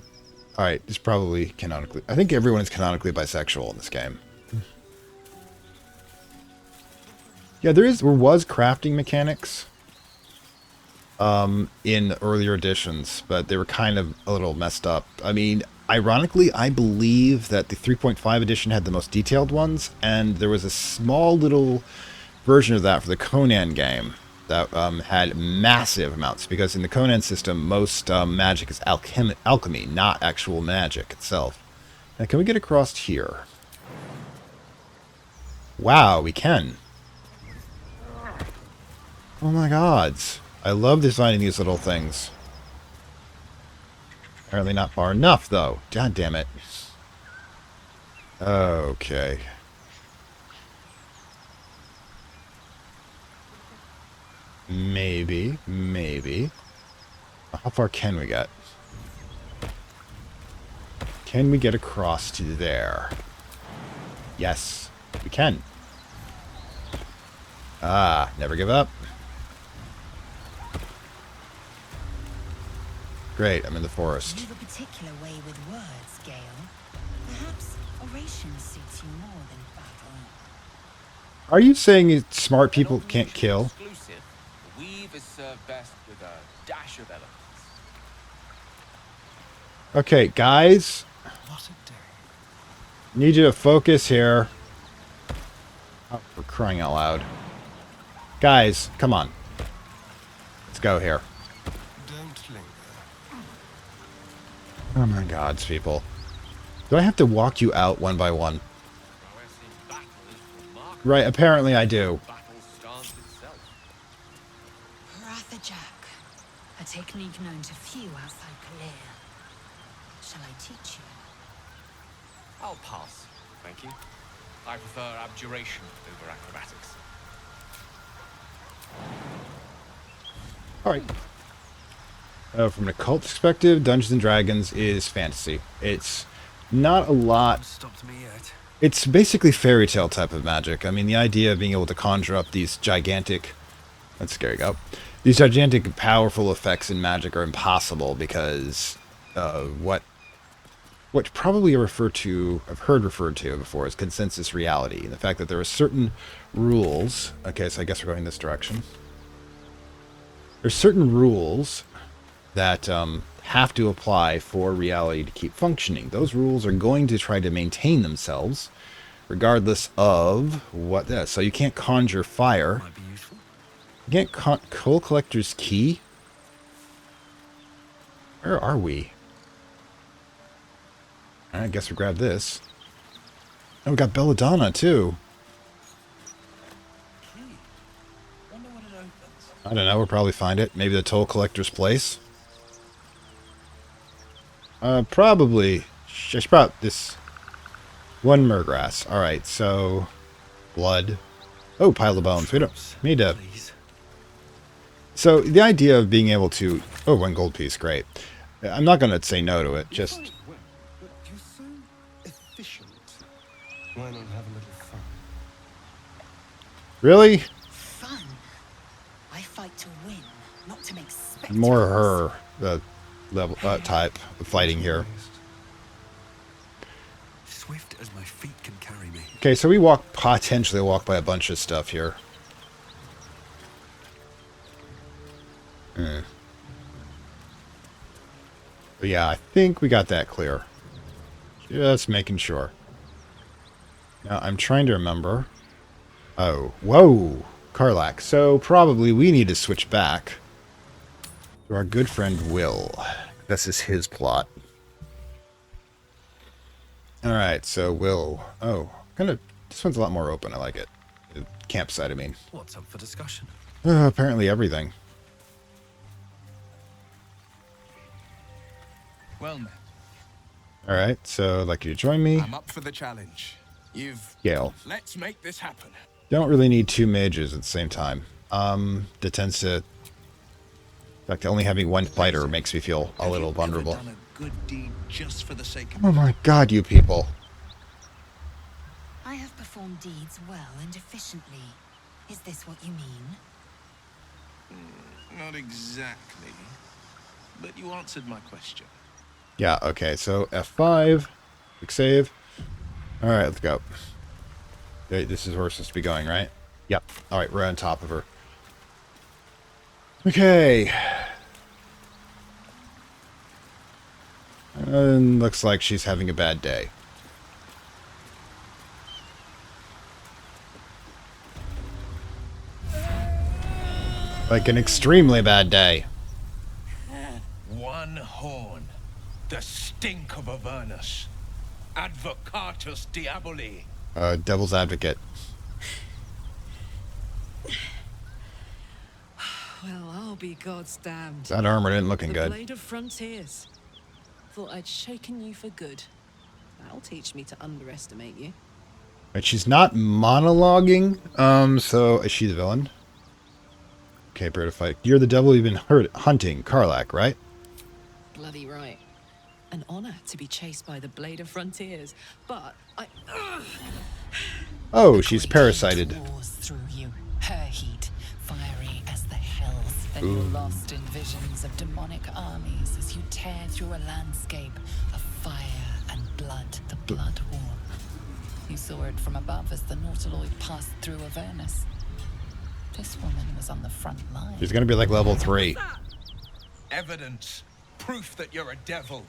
Speaker 1: Alright, it's probably canonically... I think everyone is canonically bisexual in this game. Yeah, there was crafting mechanics in earlier editions, but they were kind of a little messed up. I mean, ironically, I believe that the 3.5 edition had the most detailed ones, and there was a small little version of that for the Conan game that had massive amounts, because in the Conan system, most magic is alchemy, not actual magic itself. Now, can we get across here? Wow, we can. Oh my gods. I love designing these little things. Apparently not far enough, though. God damn it. Okay. Maybe. How far can we get? Can we get across to there? Yes, we can. Ah, never give up. Great, I'm in the forest.
Speaker 5: You have a particular way with words, Gale. Perhaps oration suits you more than battle.
Speaker 1: Are you saying smart people can't kill?
Speaker 6: Exclusive. The weave is served best with a dash of elegance.
Speaker 1: Okay, guys.
Speaker 2: What a day.
Speaker 1: Need you to focus here. Oh, for crying out loud. Guys, come on. Let's go here.
Speaker 3: Don't linger.
Speaker 1: Oh my gods, people. Do I have to walk you out one by one? Right, apparently I do.
Speaker 5: Jack, a technique known to few outside Kalea. Shall I teach you?
Speaker 6: I'll pass, thank you. I prefer abjuration over acrobatics.
Speaker 1: Alright. From an occult perspective, Dungeons and Dragons is fantasy. It's not a lot.
Speaker 2: Stopped me yet.
Speaker 1: It's basically fairy tale type of magic. I mean, the idea of being able to conjure up these gigantic... That's scary, go. These gigantic, powerful effects in magic are impossible because what probably I've heard referred to before as consensus reality. And the fact that there are certain rules. Okay, so I guess we're going this direction. There's certain rules that have to apply for reality to keep functioning. Those rules are going to try to maintain themselves regardless of what this. So you can't conjure fire.
Speaker 2: Might be useful.
Speaker 1: You can't Coal Collector's Key? Where are we? I guess we grab this. Oh, we got Belladonna, too.
Speaker 2: Key. Wonder what it opens.
Speaker 1: I don't know, we'll probably find it. Maybe the Toll Collector's Place? Probably. I should probably... This... One Murgrass. Alright, so... Blood. Oh, pile of bones. We don't need to...
Speaker 2: Please.
Speaker 1: So, the idea of being able to... Oh, one gold piece. Great. I'm not going to say no to it. Just...
Speaker 3: Well, but you're so efficient. Why not have a little fun?
Speaker 1: Really?
Speaker 5: Fun. I fight to win, not to make spectacles.
Speaker 1: More her level type of fighting here.
Speaker 2: Swift as my feet can carry me.
Speaker 1: Okay, so we potentially walk by a bunch of stuff here. But yeah, I think we got that clear. Just making sure. Now, I'm trying to remember. Oh, whoa! Karlak. So, probably we need to switch back to our good friend Will. This is his plot. Alright, so Will. Oh, this one's a lot more open. I like it. The campsite, I mean.
Speaker 2: What's up for discussion?
Speaker 1: Apparently everything.
Speaker 9: Well met.
Speaker 1: Alright, so I'd like you to join me.
Speaker 9: I'm up for the challenge.
Speaker 1: Gale.
Speaker 9: Let's make this happen.
Speaker 1: Don't really need two mages at the same time. That tends to... In fact, only having one fighter makes me feel a little vulnerable.
Speaker 9: Done a good deed just for the sake of
Speaker 1: Oh my god, you people.
Speaker 5: I have performed deeds well and efficiently. Is this what you mean?
Speaker 9: Not exactly. But you answered my question.
Speaker 1: Yeah, okay, so F5. Quick save. Alright, let's go. Okay, this is where we're supposed to be going, right? Yep. Alright, we're on top of her. Okay. And looks like she's having a bad day. Like an extremely bad day.
Speaker 9: One horn. The stink of Avernus. Advocatus Diaboli.
Speaker 1: Devil's Advocate.
Speaker 10: Well, I'll be God's damned.
Speaker 1: That armor isn't looking
Speaker 10: The
Speaker 1: good.
Speaker 10: Blade of Frontiers. Thought I'd shaken you for good. That'll teach me to underestimate you.
Speaker 1: But she's not monologuing. So is she the villain? Okay, Bird of Fight. You're the devil you've been hunting, Karlak, right?
Speaker 10: Bloody right. An honor to be chased by the Blade of Frontiers, but I...
Speaker 1: Oh, she's parasited.
Speaker 8: Pours through you, her heat, fiery as the hells. Then you're lost in visions of demonic armies as you tear through a landscape of fire and blood, the Blood War. You saw it from above as the Nautiloid passed through Avernus. This woman was on the front line.
Speaker 1: She's gonna be like level 3.
Speaker 9: Evidence. Proof that you're a devil.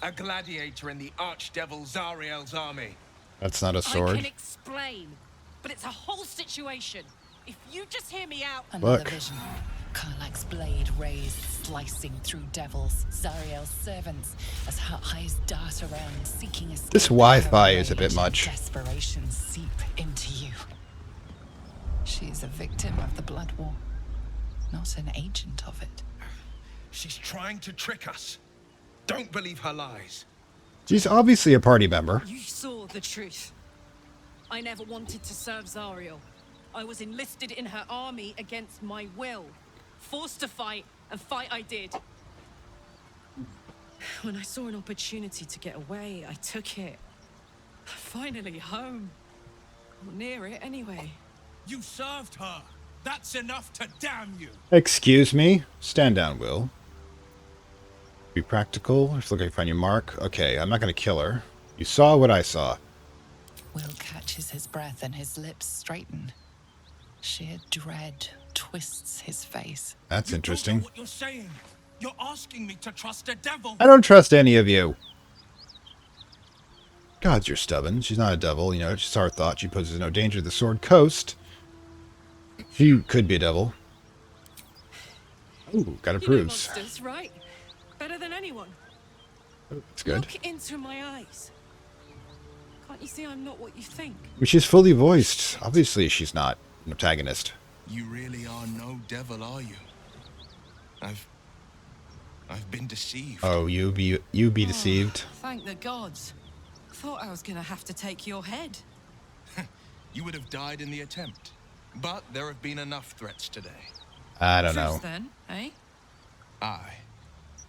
Speaker 9: A gladiator in the archdevil Zariel's army.
Speaker 1: That's not a
Speaker 10: I
Speaker 1: sword.
Speaker 10: can explain, but it's That's a whole situation. If you just hear me out.
Speaker 8: Another
Speaker 1: Look.
Speaker 8: vision. Karlach's blade raised, slicing through devils, Zariel's servants, as her eyes dart around, seeking escape.
Speaker 1: This Wi-Fi
Speaker 8: Her
Speaker 1: is a bit
Speaker 8: rage and
Speaker 1: much.
Speaker 8: Desperation seep into you. She is a victim of the Blood War, not an agent of it.
Speaker 9: She's trying to trick us. Don't believe her lies.
Speaker 1: She's obviously a party member.
Speaker 10: You saw the truth. I never wanted to serve Zariel. I was enlisted in her army against my will. Forced to fight, and fight I did. When I saw an opportunity to get away, I took it. Finally home. Or near it, anyway.
Speaker 9: You served her. That's enough to damn you.
Speaker 1: Excuse me? Stand down, Will. Be practical. Just look like you find your mark. Okay, I'm not going to kill her. You saw what I saw.
Speaker 8: Will catches his breath and his lips straighten. Sheer dread twists his face.
Speaker 1: That's
Speaker 9: You
Speaker 1: interesting.
Speaker 9: don't know what you're saying. You're asking me to trust a devil.
Speaker 1: I don't trust any of you. Gods, you're stubborn. She's not a devil. You know, she's our thought. She poses no danger to the Sword Coast. She could be a devil. Ooh, got
Speaker 10: You know
Speaker 1: approves.
Speaker 10: monsters, right? Better than anyone.
Speaker 1: That's good.
Speaker 10: Look into my eyes. Can't you see I'm not what you think?
Speaker 1: She's fully voiced. Obviously, she's not an antagonist.
Speaker 9: You really are no devil, are you? I've been deceived.
Speaker 1: Oh, you be deceived.
Speaker 10: Thank the gods. Thought I was gonna have to take your head.
Speaker 9: You would have died in the attempt. But there have been enough threats today.
Speaker 1: I don't
Speaker 10: Truce
Speaker 1: know.
Speaker 10: then, eh?
Speaker 9: Aye.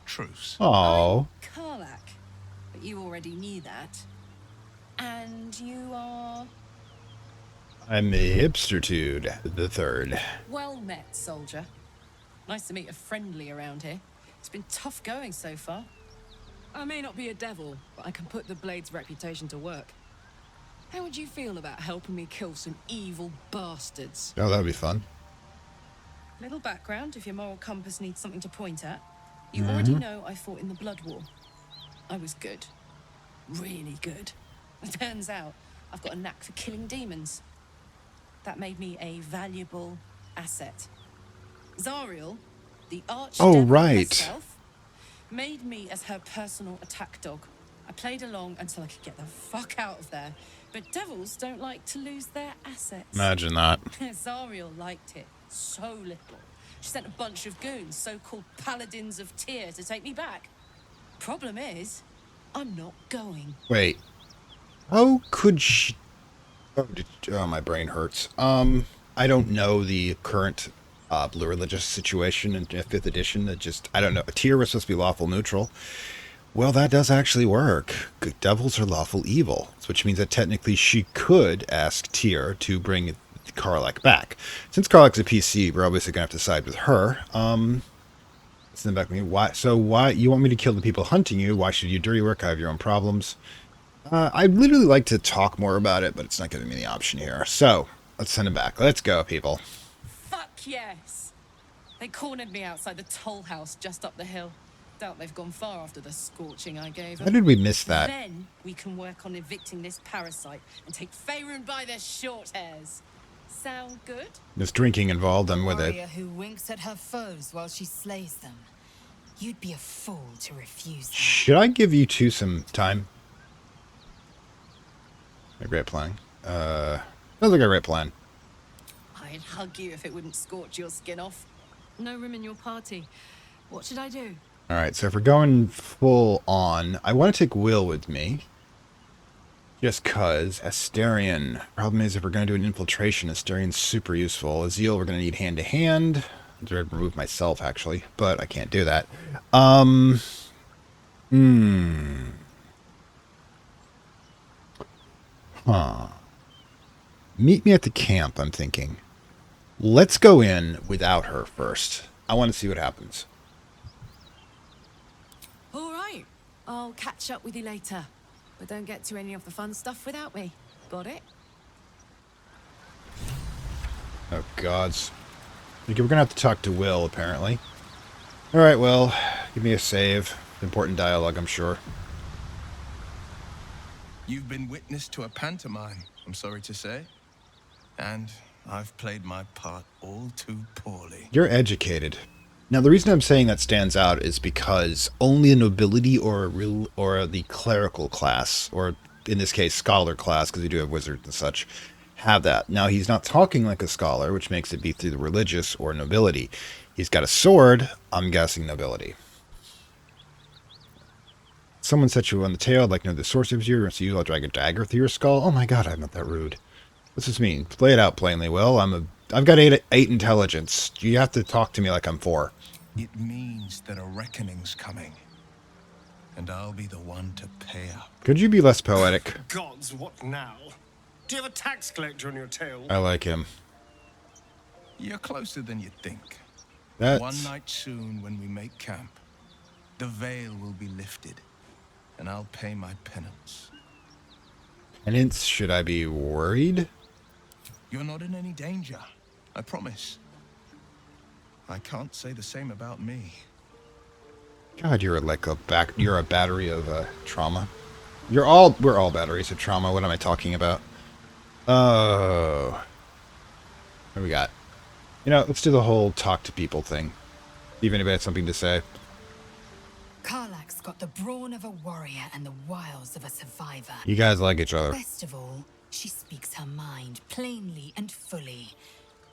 Speaker 9: Truce.
Speaker 1: Oh,
Speaker 10: Karlach. But you already knew that. And you are...
Speaker 1: I'm a Hipster Dude, the third.
Speaker 10: Well met, soldier. Nice to meet a friendly around here. It's been tough going so far. I may not be a devil, but I can put the Blade's reputation to work. How would you feel about helping me kill some evil bastards?
Speaker 1: Oh, that'd be fun.
Speaker 10: Little background if your moral compass needs something to point at. You already know I fought in the Blood War. I was good. Really good. It turns out I've got a knack for killing demons. That made me a valuable asset. Zariel, the archdevil
Speaker 1: right.
Speaker 10: herself, made me as her personal attack dog. I played along until I could get the fuck out of there. But devils don't like to lose their assets.
Speaker 1: Imagine that.
Speaker 10: Zariel liked it so little. She sent a bunch of goons, so-called paladins of Tyr, to take me back. Problem is, I'm not going.
Speaker 1: Wait. How could she... Oh, my brain hurts. I don't know the current blue religious situation in 5th edition. It just, I don't know. Tyr was supposed to be lawful neutral. Well, that does actually work. Good devils are lawful evil, which means that technically she could ask Tyr to bring Karlach back. Since Karlach's a PC, we're obviously going to have to side with her. Send back me. Why you want me to kill the people hunting you? Why should you do dirty work? I have your own problems. I'd literally like to talk more about it, but it's not giving me the option here. So, let's send him back. Let's go, people.
Speaker 10: Fuck yes! They cornered me outside the toll house just up the hill. Doubt they've gone far after the scorching I gave them.
Speaker 1: How did we miss that?
Speaker 10: Then we can work on evicting this parasite and take Faerun by their short hairs. Sound good?
Speaker 1: There's drinking involved. I'm with
Speaker 5: Warrior
Speaker 1: it.
Speaker 5: who winks at her foes while she slays them. You'd be a fool to refuse that.
Speaker 1: Should I give you two some time? A great plan. Sounds like a great plan.
Speaker 10: I'd hug you if it wouldn't scorch your skin off. No room in your party. What should I do?
Speaker 1: All right, so if we're going full on, I want to take Will with me. Just cause Asterion. Problem is, if we're going to do an infiltration, Asterian's super useful. Lae'zel, we're going to need hand-to-hand. I'm going to remove myself, actually, but I can't do that. Meet me at the camp, I'm thinking. Let's go in without her first. I want to see what happens.
Speaker 10: All right. I'll catch up with you later. But don't get to any of the fun stuff without me. Got it?
Speaker 1: Oh, gods. Okay, we're going to have to talk to Will, apparently. All right, Will. Give me a save. Important dialogue, I'm sure.
Speaker 9: You've been witness to a pantomime, I'm sorry to say. And I've played my part all too poorly.
Speaker 1: You're educated. Now, the reason I'm saying that stands out is because only a nobility or the clerical class, or in this case, scholar class, because we do have wizards and such, have that. Now, he's not talking like a scholar, which makes it be through the religious or nobility. He's got a sword, I'm guessing nobility. Someone set you on the tail, I'd like to know the source of you, so you'll drag a dagger through your skull? Oh my god, I'm not that rude. What's this mean? Play it out plainly, Will. I've got eight intelligence. You have to talk to me like I'm 4.
Speaker 9: It means that a reckoning's coming. And I'll be the one to pay up.
Speaker 1: Could you be less poetic?
Speaker 3: Gods, what now? Do you have a tax collector on your tail?
Speaker 1: I like him.
Speaker 9: You're closer than you think.
Speaker 1: That's...
Speaker 9: One night soon when we make camp, the veil will be lifted, and I'll pay my penance.
Speaker 1: Penance? Should I be worried?
Speaker 9: You're not in any danger, I promise. I can't say the same about me.
Speaker 1: God, you're you're a battery of trauma. We're all batteries of trauma. What am I talking about? Oh. What do we got? You know, let's do the whole talk to people thing. See if anybody has something to say.
Speaker 5: Karlach's got the brawn of a warrior and the wiles of a survivor.
Speaker 1: You guys like each other.
Speaker 5: Best of all, she speaks her mind plainly and fully.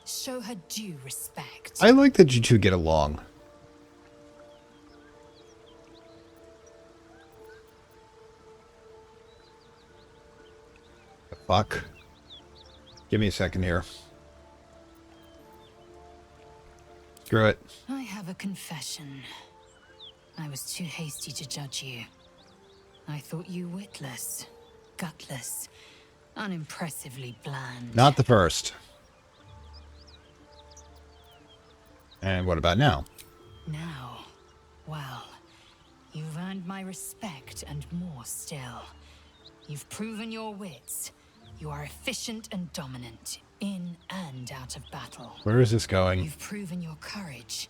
Speaker 5: Show her due respect.
Speaker 1: I like that you two get along. The fuck? Give me a second here. Screw it.
Speaker 5: I have a confession. I was too hasty to judge you. I thought you witless, gutless, unimpressively bland.
Speaker 1: Not the first. And what about now?
Speaker 5: Now, well, you've earned my respect and more still. You've proven your wits. You are efficient and dominant, in and out of battle.
Speaker 1: Where is this going?
Speaker 5: You've proven your courage.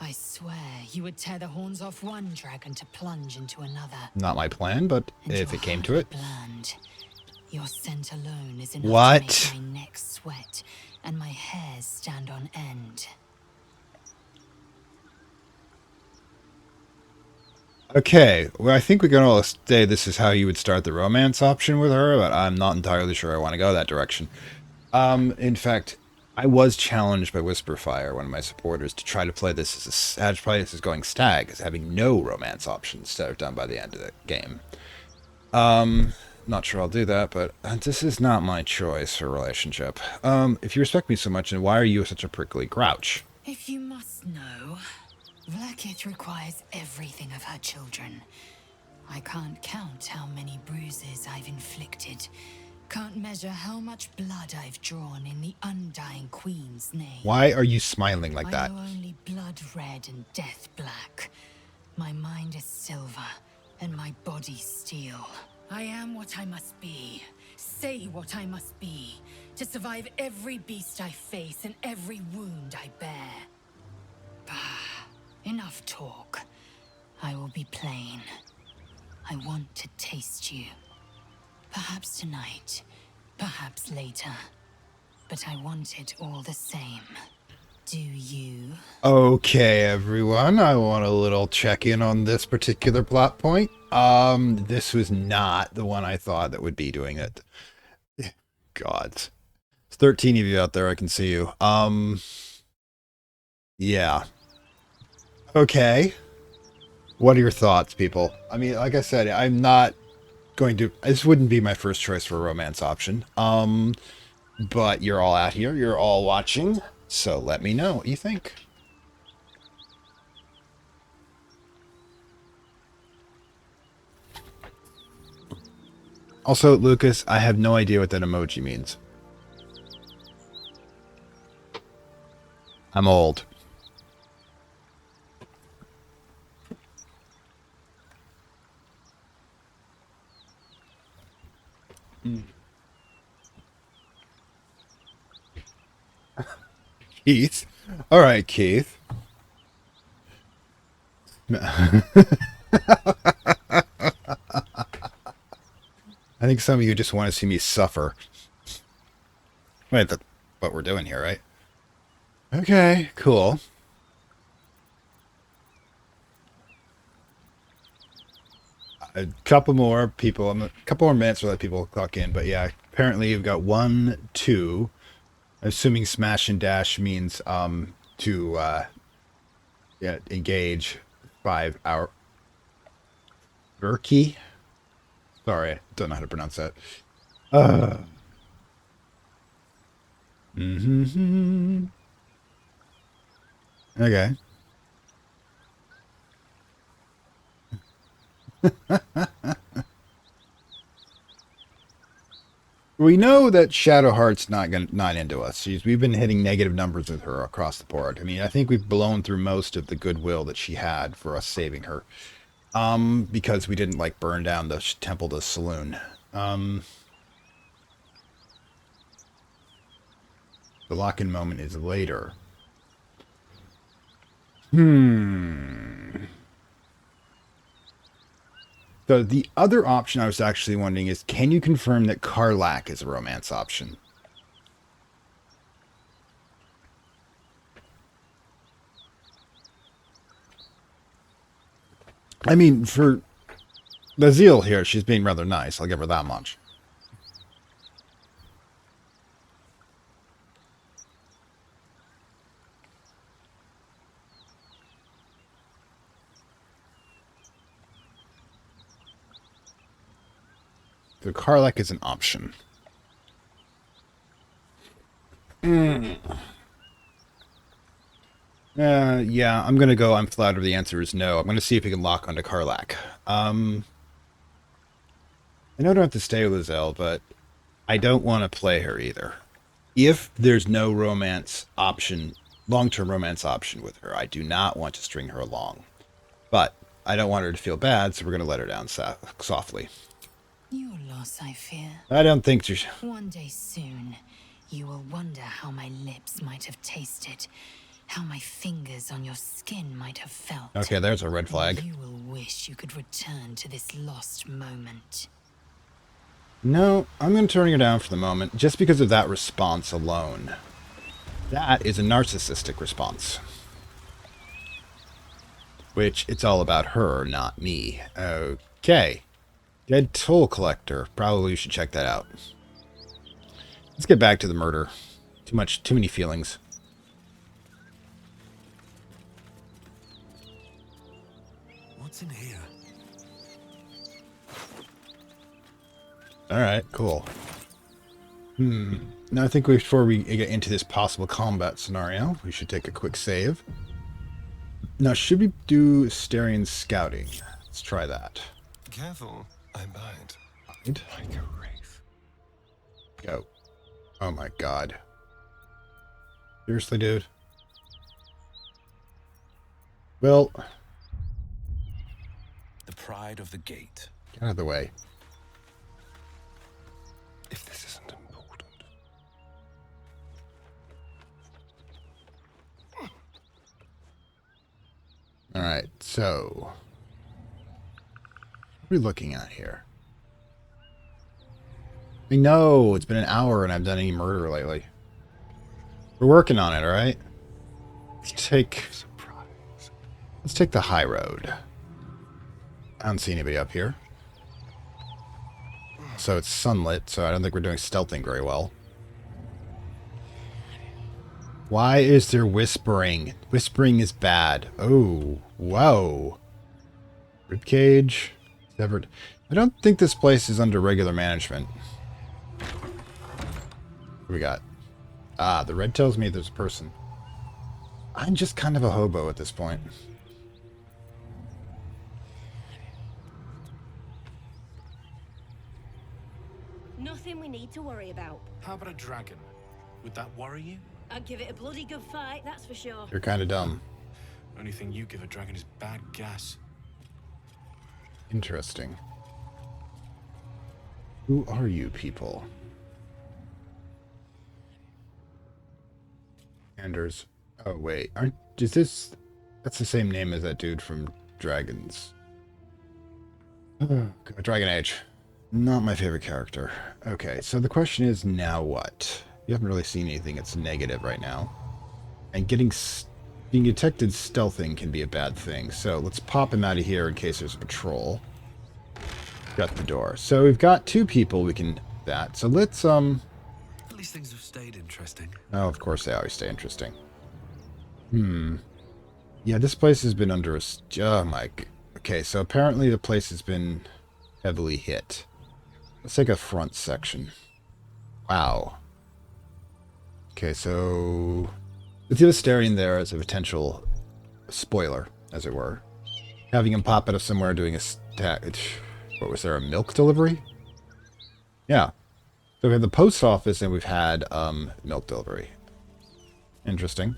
Speaker 5: I swear you would tear the horns off one dragon to plunge into another.
Speaker 1: Not my plan, but
Speaker 5: And
Speaker 1: if
Speaker 5: your
Speaker 1: it came to
Speaker 5: heart
Speaker 1: it.
Speaker 5: Bland. Your scent alone is enough
Speaker 1: What?
Speaker 5: to make my neck sweat and my hairs stand on end.
Speaker 1: Okay, well, I think we can all say this is how you would start the romance option with her, but I'm not entirely sure I want to go that direction. In fact, I was challenged by Whisperfire, one of my supporters, to try to play this as going stag, as having no romance options that are done by the end of the game. Not sure I'll do that, but this is not my choice for a relationship. If you respect me so much, then why are you such a prickly grouch?
Speaker 5: If you must know, Vlaakith requires everything of her children. I can't count how many bruises I've inflicted. Can't measure how much blood I've drawn in the undying queen's name.
Speaker 1: Why are you smiling like
Speaker 5: I
Speaker 1: that?
Speaker 5: know only blood red and death black. My mind is silver, and my body steel. I am what I must be. Say what I must be. To survive every beast I face and every wound I bear. Bah, enough talk. I will be plain. I want to taste you. Perhaps tonight, perhaps later. But I want it all the same. Do you?
Speaker 1: Okay, everyone, I want a little check-in on this particular plot point. This was not the one I thought that would be doing it. Gods. There's 13 of you out there, I can see you. Yeah. Okay. What are your thoughts, people? I mean, like I said, I'm not going to... This wouldn't be my first choice for a romance option. But you're all out here. You're all watching. So let me know what you think. Also, Lucas, I have no idea what that emoji means. I'm old. Keith. All right, Keith. I think some of you just want to see me suffer. Wait, that's what we're doing here, right? Okay, cool. A couple more people, a couple more minutes to let people clock in, but yeah, apparently you've got 1, 2. Assuming smash and dash means to yeah, engage 5 hour Verkey. Sorry, I don't know how to pronounce that. Mm-hmm. Okay. We know that Shadowheart's not into us. We've been hitting negative numbers with her across the board. I mean, I think we've blown through most of the goodwill that she had for us saving her. Because we didn't like burn down the temple to Saloon. The lock-in moment is later. So the other option I was actually wondering is, can you confirm that Karlach is a romance option? I mean, for Lae'zel here, she's being rather nice. I'll give her that much. So Karlach is an option. Yeah, I'm gonna go. I'm flattered. The answer is no. I'm gonna see if we can lock onto Karlach. I know I don't have to stay with Lae'zel, but I don't want to play her either. If there's no romance option, long-term romance option with her, I do not want to string her along. But I don't want her to feel bad, so we're gonna let her down softly.
Speaker 5: Your loss, I fear.
Speaker 1: I don't think she's...
Speaker 5: One day soon, you will wonder how my lips might have tasted, how my fingers on your skin might have felt.
Speaker 1: Okay, there's a red flag.
Speaker 5: You will wish you could return to this lost moment.
Speaker 1: No, I'm going to turn her down for the moment, just because of that response alone. That is a narcissistic response. Which, it's all about her, not me. Okay. Dead Toll Collector. Probably you should check that out. Let's get back to the murder. Too many feelings.
Speaker 2: What's in here?
Speaker 1: Alright, cool. Now I think before we get into this possible combat scenario, we should take a quick save. Now, should we do Styrian scouting? Let's try that.
Speaker 3: Careful, I bite.
Speaker 1: Right.
Speaker 3: Like a wraith.
Speaker 1: Go. Oh my god. Seriously, dude? Well...
Speaker 9: The pride of the gate.
Speaker 1: Get out of the way.
Speaker 3: If this isn't important.
Speaker 1: Alright, so... What are we looking at here? I know, it's been an hour and I haven't done any murder lately. We're working on it, alright? Let's take the high road. I don't see anybody up here. So it's sunlit, so I don't think we're doing stealthing very well. Why is there whispering? Whispering is bad. Oh, whoa. Ribcage. Severed. I don't think this place is under regular management. What do we got? Ah, the red tells me there's a person. I'm just kind of a hobo at this point.
Speaker 4: Nothing we need to worry about.
Speaker 2: How about a dragon? Would that worry you?
Speaker 4: I'd give it a bloody good fight, that's for sure.
Speaker 1: You're kind of dumb.
Speaker 2: Only thing you give a dragon is bad gas.
Speaker 1: Interesting. Who are you people? Anders. Oh, wait. Is this... That's the same name as that dude from Dragons. Dragon Age. Not my favorite character. Okay, so the question is, now what? We haven't really seen anything that's negative right now. And being detected stealthing can be a bad thing. So let's pop him out of here in case there's a patrol. Shut the door. So we've got 2 people we can... that. So let's,
Speaker 2: At least things have stayed interesting.
Speaker 1: Oh, of course they always stay interesting. Yeah, this place has been under a... Oh, my... Okay, so apparently the place has been heavily hit. Let's take a front section. Wow. Okay, so... with you staring there as a potential spoiler, as it were. Having him pop out of somewhere doing a what was there, a milk delivery? Yeah. So we have the post office and we've had milk delivery. Interesting.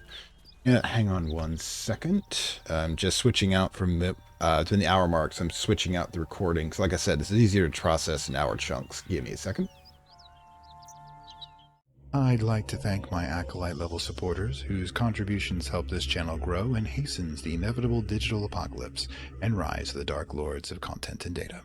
Speaker 1: Yeah, hang on one second. I'm just switching out from it's been the hour marks. I'm switching out the recording. So like I said, this is easier to process in hour chunks. Give me a second. I'd like to thank my Acolyte level supporters, whose contributions help this channel grow and hastens the inevitable digital apocalypse and rise of the Dark Lords of Content and Data.